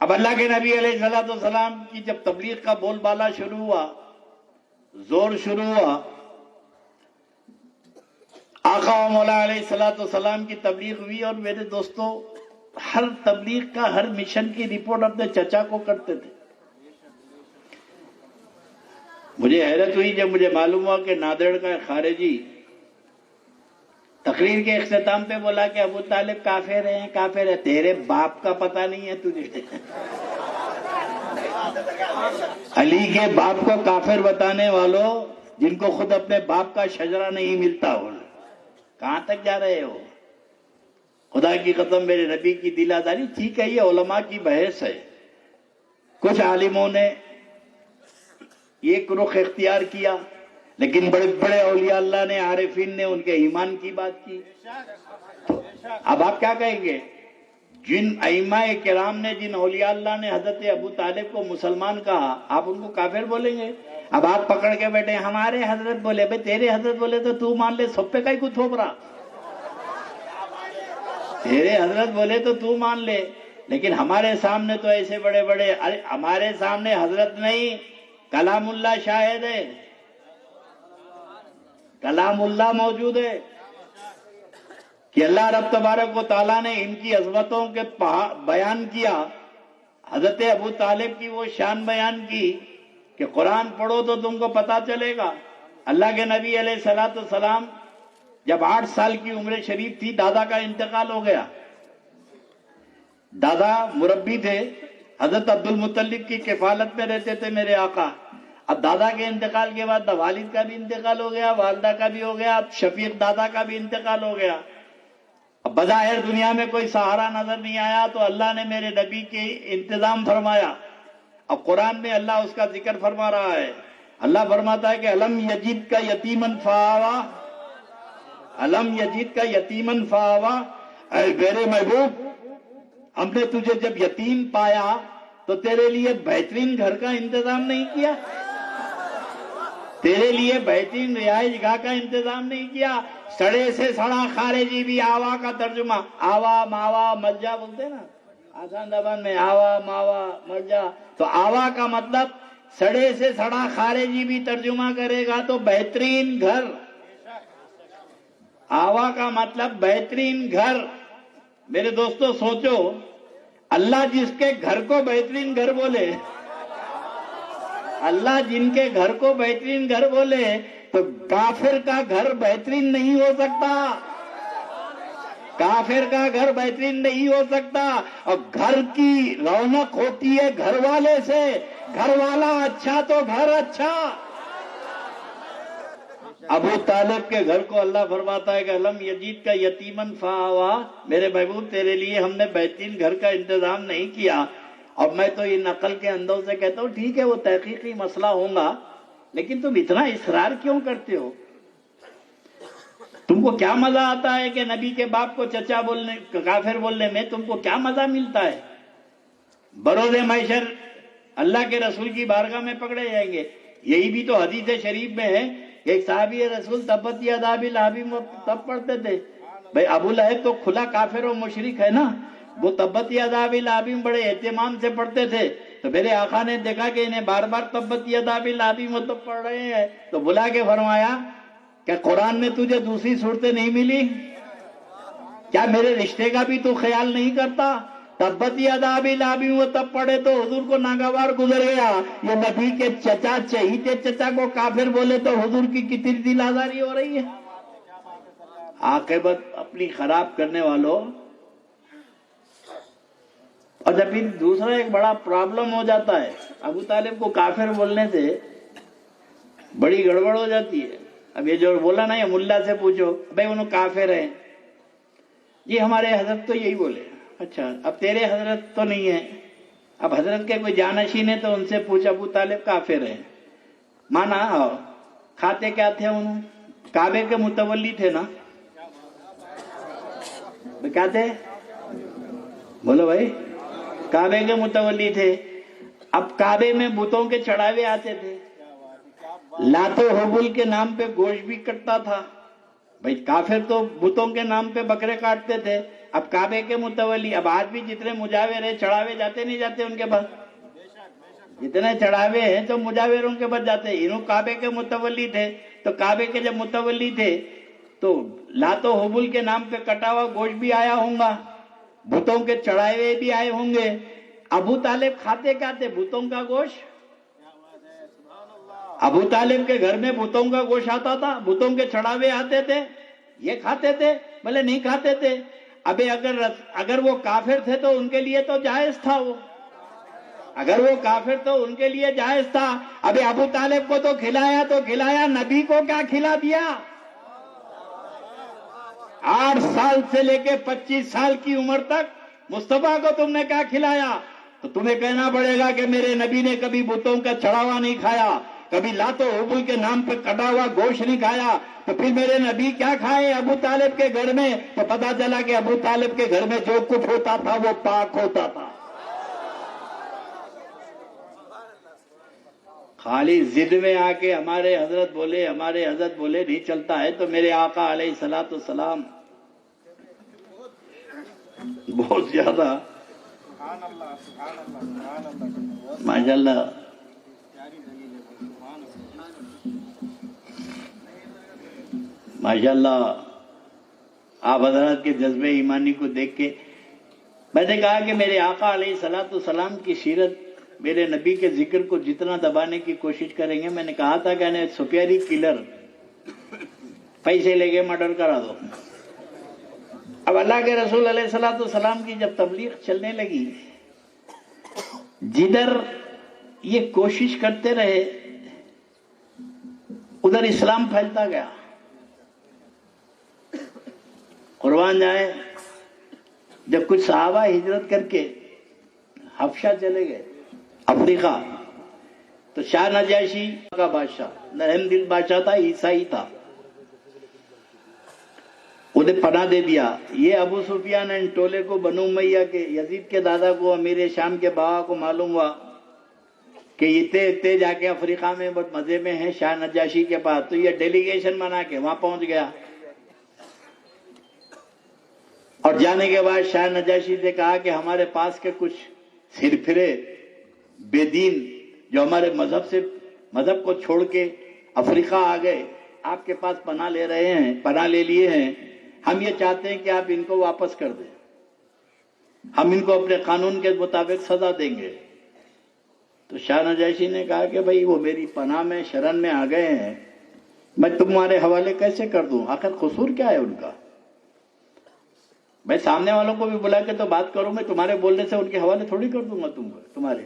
اب اللہ کے نبی علیہ الصلوۃ والسلام کی جب تبلیغ کا بول بالا شروع ہوا، زور شروع ہوا، آقا و مولا علیہ الصلوۃ والسلام کی تبلیغ ہوئی، اور میرے دوستوں ہر تبلیغ کا، ہر مشن کی رپورٹ اپنے چچا کو کرتے تھے۔ مجھے حیرت ہوئی جب مجھے معلوم ہوا کہ نادر کا ایک خارجی تقریر کے اختتام پہ بولا کہ ابو طالب کافر ہیں، کافر ہے۔ تیرے باپ کا پتہ نہیں ہے تجھے؟ علی کے باپ کو کافر بتانے والوں، جن کو خود اپنے باپ کا شجرہ نہیں ملتا ہو، کہاں تک جا رہے ہو؟ خدا کی قسم میرے نبی کی دل آزاری، ٹھیک ہے یہ علماء کی بحث ہے، کچھ عالموں نے ایک رخ اختیار کیا، لیکن بڑے بڑے اولیاء اللہ نے، عارفین نے ان کے ایمان کی بات کی۔ اب آپ کیا کہیں گے؟ جن ائمہ کرام نے، جن اولیاء اللہ نے حضرت ابو طالب کو مسلمان کہا، آپ ان کو کافر بولیں گے؟ اب آپ پکڑ کے بیٹھے ہمارے حضرت بولے، بھئی تیرے حضرت بولے تو تو مان لے، سب پہ کہیں کو تھوپ رہا؟ تیرے حضرت بولے تو تو مان لے، لیکن ہمارے سامنے تو ایسے بڑے بڑے، ہمارے سامنے حضرت نہیں، کلام اللہ شاہد ہے، کلام اللہ موجود ہے کہ اللہ رب تبارک و تعالیٰ نے ان کی عظمتوں کے بیان کیا، حضرت ابو طالب کی وہ شان بیان کی کہ قرآن پڑھو تو تم کو پتا چلے گا۔ اللہ کے نبی علیہ الصلوۃ والسلام جب 8 سال کی عمر شریف تھی، دادا کا انتقال ہو گیا۔ دادا مربی تھے، حضرت عبد المطلب کی کفالت میں رہتے تھے میرے آقا۔ اب دادا کے انتقال کے بعد والد کا بھی انتقال ہو گیا، والدہ کا بھی ہو گیا، اب شفیق دادا کا بھی انتقال ہو گیا۔ اب بظاہر دنیا میں کوئی سہارا نظر نہیں آیا، تو اللہ نے میرے نبی کے انتظام فرمایا۔ اب قرآن میں اللہ اس کا ذکر فرما رہا ہے۔ اللہ فرماتا ہے کہ الم یجد کا یتیمن فآوا، الم یجد کا یتیمن فآوا، اے میرے محبوب، ہم نے تجھے جب یتیم پایا تو تیرے لیے بہترین گھر کا انتظام نہیں کیا؟ تیرے لیے بہترین رہائش گاہ کا انتظام نہیں کیا؟ سڑے سے سڑا خارجی بھی آوا کا ترجمہ، آوا ماوا ملجا بولتے نا آسان زبان میں، آوا ماوا ملجا، تو آوا کا مطلب سڑے سے سڑا خارجی بھی ترجمہ کرے گا تو بہترین گھر، آوا کا مطلب بہترین گھر۔ میرے دوستو سوچو، اللہ جس کے گھر کو بہترین گھر بولے، اللہ جن کے گھر کو بہترین گھر بولے، تو کافر کا گھر بہترین نہیں ہو سکتا، کافر کا گھر بہترین نہیں ہو سکتا۔ اور گھر کی رونق ہوتی ہے گھر والے سے، گھر والا اچھا تو گھر اچھا۔ ابو طالب کے گھر کو اللہ فرماتا ہے کہ الم یجید کا یتیمن فآوا، میرے محبوب تیرے لیے ہم نے بہترین گھر کا انتظام نہیں کیا۔ اور میں تو یہ نقل کے انداز سے کہتا ہوں، ٹھیک ہے وہ تحقیقی مسئلہ ہوگا، لیکن تم اتنا اصرار کیوں کرتے ہو؟ تم کو کیا مزہ آتا ہے کہ نبی کے باپ کو چچا بولنے، کافر بولنے میں تم کو کیا مزہ ملتا ہے؟ بروز محشر اللہ کے رسول کی بارگاہ میں پکڑے جائیں گے۔ یہی بھی تو حدیث شریف میں ہے، ایک صحابی رسول تبت یدا ابی لہب تب پڑھتے تھے۔ بھئی ابو لہب تو کھلا کافر و مشرک ہے نا، وہ تبت یدا ابی لہب بڑے اہتمام سے پڑھتے تھے۔ تو میرے آقا نے دیکھا کہ انہیں بار بار تبت یدا ابی لہب پڑھ رہے ہیں، تو بلا کے فرمایا کہ قرآن میں تجھے دوسری صورتیں نہیں ملی؟ کیا میرے رشتے کا بھی تو خیال نہیں کرتا؟ تبت یدا ابی لہب وہ تب پڑھے تو حضور کو ناگوار گزر گیا، یہ نبی کے چچا، چہیتے چچا کو کافر بولے تو حضور کی کتنی دل آزاری ہو رہی ہے۔ عاقبت اپنی خراب کرنے والوں۔ اور جب پھر دوسرا ایک بڑا پرابلم ہو جاتا ہے، ابو طالب کو کافر بولنے سے بڑی گڑبڑ ہو جاتی ہے۔ اب یہ جو بولا نا، یہ ملا سے پوچھو بھائی انہوں کافر ہیں، جی ہمارے حضرت تو یہی بولے۔ اچھا اب تیرے حضرت تو نہیں ہے، اب حضرت کے کوئی جانشین ہے تو ان سے پوچھ، ابو طالب کافر ہے، مانا کھاتے کیا تھے انہوں؟ کعبے کے متولی تھے نا، کیا تھے؟ بولو بھائی، کعبے کے متولی تھے۔ اب کعبے میں بتوں کے چڑھاوے آتے تھے، لات و حبل کے نام پہ گوشت بھی کٹتا تھا، بھائی کافر تو بتوں کے نام پہ بکرے کاٹتے تھے، اب کعبے کے متولی، اب آج بھی جتنے مجاور ہیں چڑھاوے جاتے نہیں جاتے ان کے پاس؟ جتنے چڑھاوے ہیں تو مجاور ان کے پاس جاتے ہیں۔ انہوں کعبے کے متولی تھے، تو کعبے کے جب متولی تھے تو لات و حبل کے نام پہ کٹا ہوا گوشت بھی آیا ہوں گا، بتوں کے چڑھائے بھی آئے ہوں گے۔ ابو طالب کھاتے کیا تھے؟ بتوں کا گوشت۔ ابو طالب کے گھر میں بتوں کا گوشت آتا تھا، بتوں کے چڑھاوے آتے تھے، یہ کھاتے تھے؟ بولے نہیں کھاتے تھے۔ ابھی اگر وہ کافر تھے تو ان کے لیے تو جائز تھا، وہ اگر وہ کافر تو ان کے لیے جائز تھا۔ ابھی ابو طالب کو تو کھلایا، نبی کو کیا کھلا دیا؟ 8 سال سے لے کے 25 سال کی عمر تک مصطفیٰ کو تم نے کیا کھلایا؟ تو تمہیں کہنا پڑے گا کہ میرے نبی نے کبھی بتوں کا چڑھاوا نہیں کھایا، کبھی لات و حبل کے نام پہ کٹا ہوا گوشت نہیں کھایا، تو پھر میرے نبی کیا کھائے ابو طالب کے گھر میں؟ تو پتا چلا کہ ابو طالب کے گھر میں جو کچھ ہوتا تھا وہ پاک ہوتا تھا۔ خالی ضد میں آ کے ہمارے حضرت بولے نہیں چلتا ہے، تو میرے آقا علیہ الصلوۃ والسلام بہت زیادہ ماشاءاللہ ماشاءاللہ آپ حضرات کے جذبہ ایمانی کو دیکھ کے میں نے کہا کہ میرے آقا علیہ الصلوۃ والسلام کی سیرت، میرے نبی کے ذکر کو جتنا دبانے کی کوشش کریں گے، میں نے کہا تھا کہ سپیری کلر پیسے لے کے مرڈر کرا دو۔ اب اللہ کے رسول علیہ الصلوۃ والسلام کی جب تبلیغ چلنے لگی، جدھر یہ کوشش کرتے رہے ادھر اسلام پھیلتا گیا۔ قربان جائے، جب کچھ صحابہ ہجرت کر کے حبشہ چلے گئے، افریقہ، تو شاہ نجاشی کا بادشاہ نرم دل بادشاہ تھا، عیسائی تھا، انہیں پناہ دے دیا۔ یہ ابو سفیان ان ٹولے کو، بنو امیہ کے یزید کے دادا کو، امیر شام کے بابا کو معلوم ہوا کہ اتنے جا کے افریقہ میں بہت مزے میں ہیں شاہ نجاشی کے پاس، تو یہ ڈیلیگیشن بنا کے وہاں پہنچ گیا، اور جانے کے بعد شاہ نجاشی سے کہا کہ ہمارے پاس کے کچھ سر پھرے بے دین جو ہمارے مذہب کو چھوڑ کے افریقہ آ گئے، آپ کے پاس پناہ لے لیے ہیں، ہم یہ چاہتے ہیں کہ آپ ان کو واپس کر دیں، ہم ان کو اپنے قانون کے مطابق سزا دیں گے۔ تو شاہ نجاشی نے کہا کہ بھئی وہ میری پناہ میں شرن میں آ گئے ہیں، میں تمہارے حوالے کیسے کر دوں؟ آخر قصور کیا ہے ان کا؟ میں سامنے والوں کو بھی بلا کے تو بات کروں، میں تمہارے بولنے سے ان کے حوالے تھوڑی کر دوں گا، تمہارے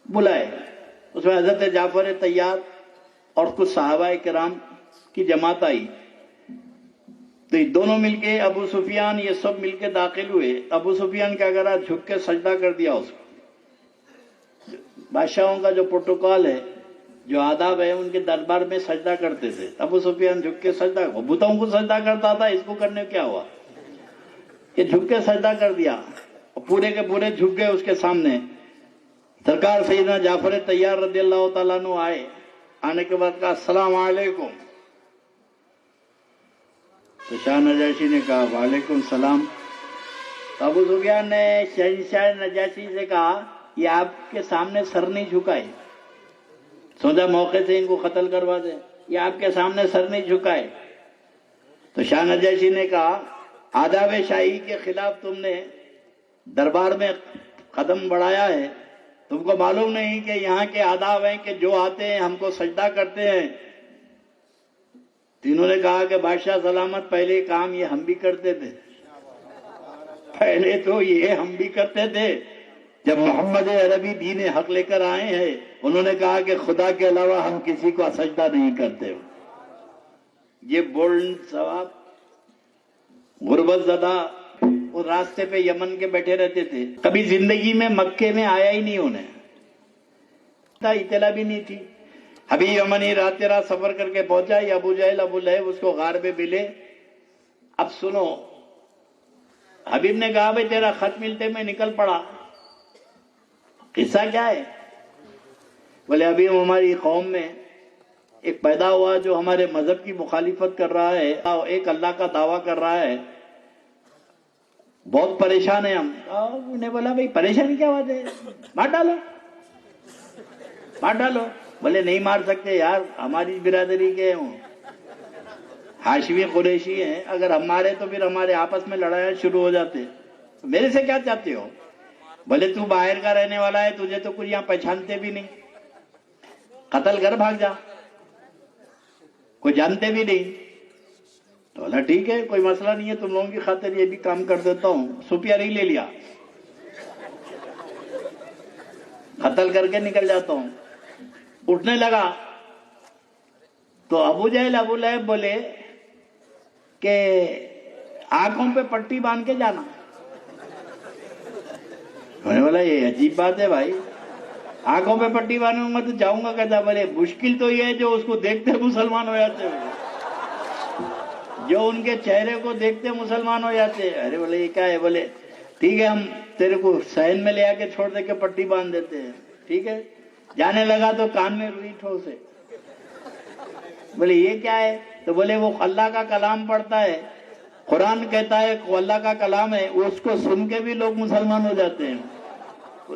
بلائے۔ اس میں حضرت جعفر طیار اور کچھ صحابہ کرام کی جماعت آئی، تو یہ دونوں مل کے ابو سفیان یہ سب مل کے داخل ہوئے۔ ابو سفیان کیا کرا، جھک کے سجدہ کر دیا اس کو۔ بادشاہوں کا جو پروٹوکول ہے، جو آداب ہے، ان کے دربار میں سجدہ کرتے تھے، ابو سفیان جھک کے سجدہ، بتوں کو سجدہ کرتا تھا، اس کو کرنے کیا ہوا؟ یہ جھک کے سجدہ کر دیا، اور پورے کے پورے جھک گئے اس کے سامنے۔ سرکار سیدنا جعفر طیار رضی اللہ تعالیٰ عنہ آئے، آنے کے بعد کہا السلام علیکم، تو شاہ نجاشی نے کہا وعلیکم السلام۔ ابو سفیان نے شہنشاہ نجاشی سے کہا یہ آپ کے سامنے سر نہیں جھکائے، سوچا موقع سے ان کو قتل کروا دیں، یہ آپ کے سامنے سر نہیں جھکائے۔ تو شاہ نجاشی نے کہا آداب شاہی کے خلاف تم نے دربار میں قدم بڑھایا ہے، تم کو معلوم نہیں کہ یہاں کے آداب ہیں کہ جو آتے ہیں ہم کو سجدہ کرتے ہیں؟ تینوں نے کہا کہ بادشاہ سلامت، پہلے کام یہ ہم بھی کرتے تھے، پہلے تو یہ ہم بھی کرتے تھے۔ جب محمد عربی دین حق لے کر آئے ہیں، انہوں نے کہا کہ خدا کے علاوہ ہم کسی کو سجدہ نہیں کرتے۔ یہ بولڈ ثواب غربت زدہ وہ راستے پہ یمن کے بیٹھے رہتے تھے، کبھی زندگی میں مکے میں آیا ہی نہیں، انہیں اطلاع بھی نہیں تھی۔ ابھی یمنی رات سفر کر کے پہنچا، یہ ابو جہل ابو لہب اس کو غار میں ملے۔ اب سنو، حبیب نے کہا بھائی تیرا خط ملتے میں نکل پڑا، قصہ کیا ہے؟ بولے ابھی ہماری قوم میں ایک پیدا ہوا جو ہمارے مذہب کی مخالفت کر رہا ہے، ایک اللہ کا دعویٰ کر رہا ہے، بہت پریشان ہیں ہم. انہیں بولا بھائی پریشانی کیا بات ہے، مار ڈالو مار ڈالو. بولے نہیں مار سکتے یار، ہماری برادری کے ہوں، ہاشمی قریشی ہیں، اگر ہم مارے تو پھر ہمارے آپس میں لڑائیاں شروع ہو جاتے. میرے سے کیا چاہتے ہو؟ بولے تو باہر کا رہنے والا ہے، تجھے تو کچھ یہاں پہچانتے بھی نہیں، قتل کر بھاگ جا، کوئی جانتے بھی نہیں. تو بولا ٹھیک ہے کوئی مسئلہ نہیں ہے، تم لوگوں کی خاطر یہ بھی کام کر دیتا ہوں. سپیاری لے لیا، قتل کر کے نکل جاتا ہوں. اٹھنے لگا تو ابو جہل ابو لہب بولے کہ آنکھوں پہ پٹی باندھ کے جانا. میں نے بولا یہ عجیب بات ہے بھائی، آنکھوں پہ پٹی باندھوں گا تو جاؤں گا کیسا؟ بولے مشکل تو یہ ہے جو اس کو دیکھتے مسلمان ہو جاتے ہیں، جو ان کے چہرے کو دیکھتے مسلمان ہو جاتے ہیں. ارے بولے یہ کیا ہے؟ بولے ٹھیک ہے ہم تیرے کو سہن میں لے آ کے چھوڑ دے کے پٹی باندھ دیتے ہیں. ٹھیک ہے. جانے لگا تو کان میں روئی ٹھوس ہے. بولے یہ کیا ہے؟ تو بولے وہ اللہ کا کلام پڑھتا ہے، قرآن کہتا ہے وہ اللہ کا کلام ہے، اس کو سن کے بھی لوگ مسلمان ہو جاتے ہیں.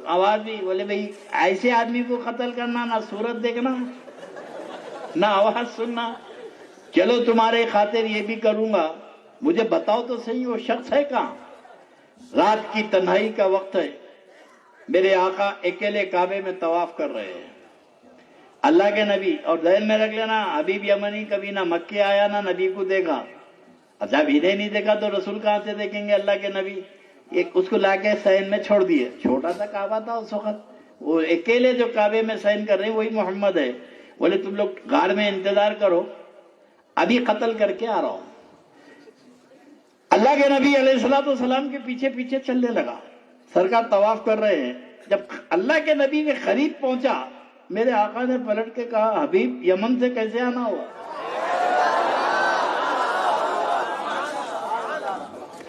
آواز بھی. بولے بھائی ایسے آدمی کو قتل کرنا، نہ صورت دیکھنا نہ آواز سننا. چلو تمہارے خاطر یہ بھی کروں گا، مجھے بتاؤ تو صحیح وہ شخص ہے کہاں؟ رات کی تنہائی کا وقت ہے، میرے آقا اکیلے کعبے میں طواف کر رہے ہیں. اللہ کے نبی، اور ذہن میں رکھ لینا حبیب یمنی کبھی نہ مکے آیا نہ نبی کو دیکھا. اب جب انہیں نہیں دیکھا تو رسول کہاں سے دیکھیں گے اللہ کے نبی؟ اس کو لا کے سین میں چھوڑ دیے. چھوٹا سا کعبہ تھا اس وقت، وہ اکیلے جو کعبے میں سین کر رہے ہیں وہی محمد ہے. بولے تم لوگ غار میں انتظار کرو، ابھی قتل کر کے آ رہا ہوں. اللہ کے نبی علیہ الصلوۃ والسلام کے پیچھے پیچھے چلنے لگا. سرکار طواف کر رہے ہیں. جب اللہ کے نبی کے قریب پہنچا، میرے آقا نے پلٹ کے کہا حبیب یمن سے کیسے آنا ہوا؟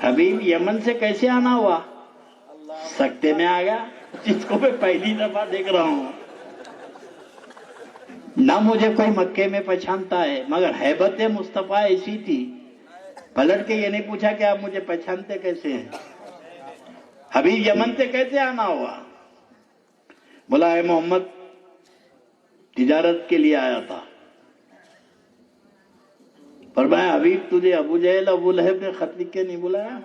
حبیب یمن سے کیسے آنا ہوا؟ سکتے میں آ گیا، جس کو میں پہلی دفعہ دیکھ رہا ہوں. نہ مجھے کوئی مکے میں پہچانتا ہے، مگر ہیبت مصطفیٰ ایسی تھی، پلٹ کے یہ نہیں پوچھا کہ آپ مجھے پہچانتے کیسے ہیں، حبیب یمن سے کیسے آنا ہوا؟ بولا اے محمد تجارت کے لیے آیا تھا. فرمایا حبیب تجھے ابو جہل ابو لہب نے خط لکھ کے نہیں بلایا؟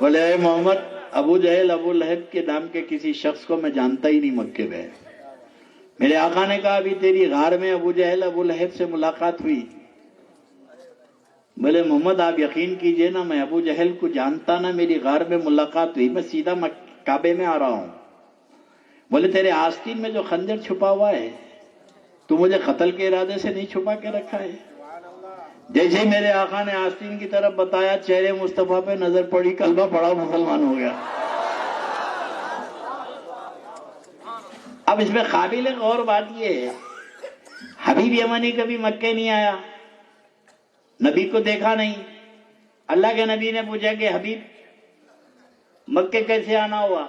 بولے اے محمد ابو جہل ابو لہب کے نام کے کسی شخص کو میں جانتا ہی نہیں مکے میں. میرے آقا نے کہا ابھی تیری غار میں ابو جہل ابو لہب سے ملاقات ہوئی. بولے محمد آپ یقین کیجئے نا، میں ابو جہل کو جانتا نہ میری غار میں ملاقات ہوئی، میں سیدھا کعبے میں آ رہا ہوں. بولے تیرے آستین میں جو خنجر چھپا ہوا ہے تو مجھے قتل کے ارادے سے نہیں چھپا کے رکھا ہے؟ جیسے ہی میرے آقا نے آستین کی طرف بتایا، چہرے مصطفیٰ پہ نظر پڑی، کلمہ پڑھا، مسلمان ہو گیا. اب اس میں قابل غور بات یہ ہے، حبیب یمنی کبھی مکے نہیں آیا، نبی کو دیکھا نہیں. اللہ کے نبی نے پوچھا کہ حبیب مکے کیسے آنا ہوا؟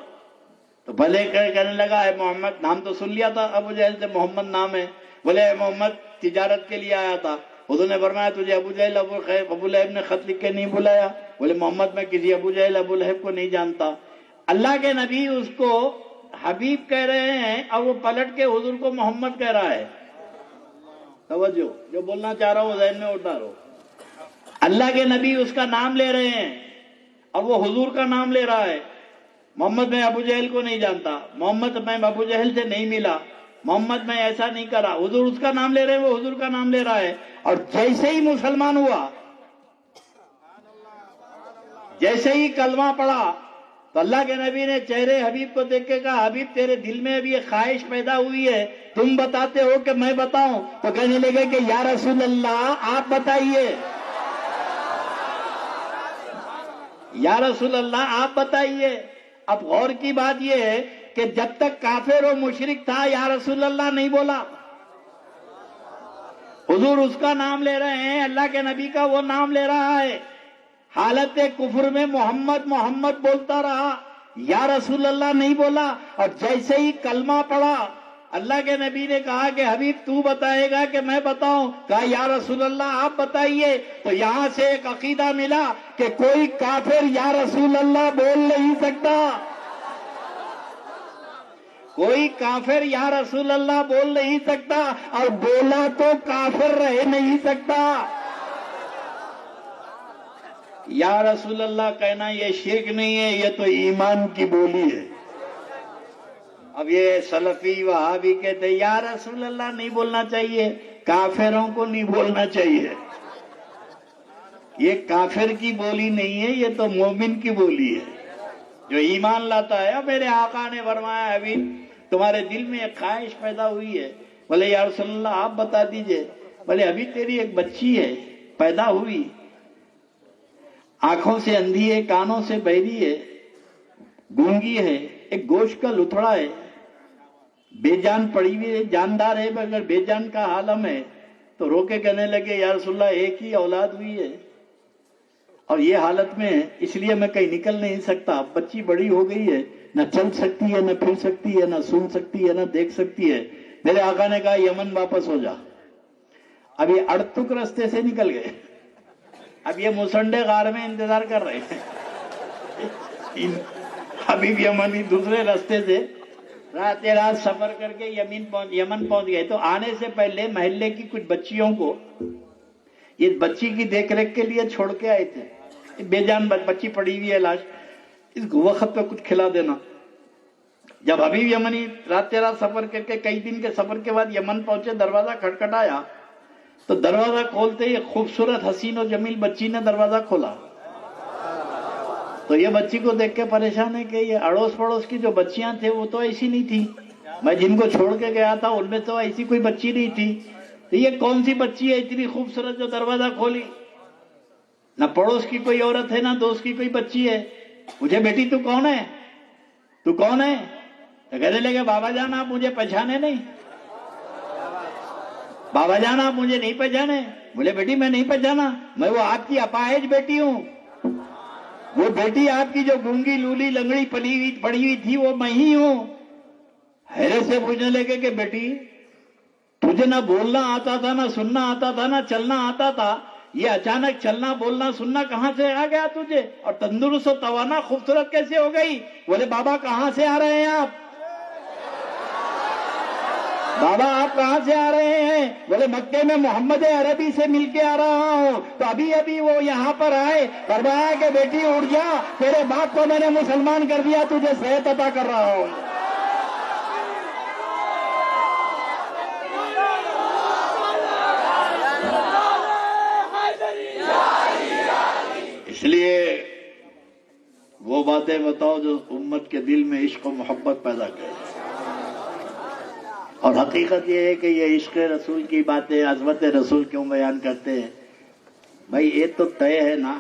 تو بھلے کہنے لگا اے محمد، نام تو سن لیا تھا ابو جہل سے، محمد نام ہے. بولے اے محمد تجارت کے لیے آیا تھا. حضور نے فرمایا تجھے ابو جہل ابو لہب نے خط لکھ کے نہیں بلایا؟ بولے محمد میں کسی ابو جہل ابو لہب کو نہیں جانتا. اللہ کے نبی اس کو حبیب کہہ رہے ہیں اور وہ پلٹ کے حضور کو محمد کہہ رہا ہے. توجہ، جو بولنا چاہ رہا ہوں ذہن میں اتارو. اللہ کے نبی اس کا نام لے رہے ہیں اور وہ حضور کا نام لے رہا ہے. محمد میں ابو جہل کو نہیں جانتا، محمد میں ابو جہل سے نہیں ملا، محمد میں ایسا نہیں کرا. حضور اس کا نام لے رہے ہیں، وہ حضور کا نام لے رہا ہے. اور جیسے ہی مسلمان ہوا، جیسے ہی کلمہ پڑھا، تو اللہ کے نبی نے چہرے حبیب کو دیکھ کے کہا حبیب تیرے دل میں ابھی ایک خواہش پیدا ہوئی ہے، تم بتاتے ہو کہ میں بتاؤں؟ تو کہنے لگے کہ یا رسول اللہ آپ بتائیے، یا رسول اللہ آپ بتائیے. اب غور کی بات یہ ہے کہ جب تک کافر و مشرک تھا یا رسول اللہ نہیں بولا. حضور اس کا نام لے رہے ہیں، اللہ کے نبی کا وہ نام لے رہا ہے. حالت کفر میں محمد محمد بولتا رہا، یا رسول اللہ نہیں بولا. اور جیسے ہی کلمہ پڑھا، اللہ کے نبی نے کہا کہ حبیب تو بتائے گا کہ میں بتاؤں؟ کہا یا رسول اللہ آپ بتائیے. تو یہاں سے ایک عقیدہ ملا کہ کوئی کافر یا رسول اللہ بول نہیں سکتا. کوئی کافر یا رسول اللہ بول نہیں سکتا، اور بولا تو کافر رہ نہیں سکتا. یا رسول اللہ کہنا یہ شرک نہیں ہے، یہ تو ایمان کی بولی ہے. اب یہ سلفی وہابی کہتے ہیں یا رسول اللہ نہیں بولنا چاہیے، کافروں کو نہیں بولنا چاہیے. یہ کافر کی بولی نہیں ہے، یہ تو مومن کی بولی ہے جو ایمان لاتا ہے. اب میرے آقا نے فرمایا ابھی تمہارے دل میں ایک خواہش پیدا ہوئی ہے. بولے یا رسول اللہ آپ بتا دیجئے. بولے ابھی تیری ایک بچی ہے پیدا ہوئی، آنکھوں سے اندھی ہے، کانوں سے بہری ہے، گونگی ہے، ایک گوشت کا لتھڑا ہے، بے جان پڑی ہوئی ہے، جاندار ہے مگر بے جان کا عالم ہے. تو رو کے کہنے لگے یا رسول اللہ ایک ہی اولاد ہوئی ہے اور یہ حالت میں ہے، اس لیے میں کہیں نکل نہیں سکتا. بچی بڑی ہو گئی ہے، نہ چل سکتی ہے، نہ پھر سکتی ہے، نہ سن سکتی ہے، نہ دیکھ سکتی ہے. میرے آقا نے کہا یمن واپس ہو جا. اب یہ اڑتک رستے سے نکل گئے، اب یہ مسنڈے غار میں انتظار کر رہے ہیں. حبیب یمنی دوسرے رستے سے رات سفر کر کے یمن پہنچ گئے. تو آنے سے پہلے محلے کی کچھ بچیوں کو یہ بچی کی دیکھ ریکھ کے لیے چھوڑ کے آئے تھے. بے جان بچی پڑی ہوئی ہے لاش، اس وقت پہ کچھ کھلا دینا. جب حبیب یمنی رات سفر کر کے کئی دن کے سفر کے بعد یمن پہنچے، دروازہ کھٹکھٹایا تو دروازہ کھولتے ہی خوبصورت حسین و جمیل بچی نے دروازہ کھولا. تو یہ بچی کو دیکھ کے پریشان ہے کہ یہ اڑوس پڑوس کی جو بچیاں تھے وہ تو ایسی نہیں تھی، میں جن کو چھوڑ کے گیا تھا ان میں تو ایسی کوئی بچی نہیں تھی. تو یہ کون سی بچی ہے اتنی خوبصورت جو دروازہ کھولی؟ نہ پڑوس کی کوئی عورت ہے، نہ دوست کی کوئی بچی ہے. مجھے بیٹی تو کون ہے؟ تو کون ہے؟ تو کہنے لگے بابا جان آپ مجھے پہچانے نہیں، بابا جان آپ مجھے نہیں پہچانے. بولے بیٹی میں نہیں پہچانا، میں وہ آپ کی اپاہج بیٹی ہوں. وہ بیٹی آپ کی جو گونگی لولی لنگڑی پڑی ہوئی تھی وہ میں ہی ہوں. حیرت سے پوچھنے لگے کہ بیٹی تجھے نہ بولنا آتا تھا، نہ سننا آتا تھا، نہ چلنا آتا تھا، یہ اچانک چلنا بولنا سننا کہاں سے آ گیا تجھے؟ اور تندرست و توانا خوبصورت کیسے ہو گئی؟ بولے بابا کہاں سے آ رہے ہیں آپ؟ بابا آپ کہاں سے آ رہے ہیں؟ بولے مکے میں محمد عربی سے مل کے آ رہا ہوں. تو ابھی وہ یہاں پر آئے، فرمایا کہ بیٹی اٹھ جا، تیرے باپ کو میں نے مسلمان کر دیا، تجھے صحت عطا کر رہا ہوں. اس لیے وہ باتیں بتاؤ جو امت کے دل میں عشق و محبت پیدا کرے. اور حقیقت یہ ہے کہ یہ عشق رسول کی باتیں، عظمت رسول کیوں بیان کرتے ہیں؟ بھائی یہ تو طے ہے نا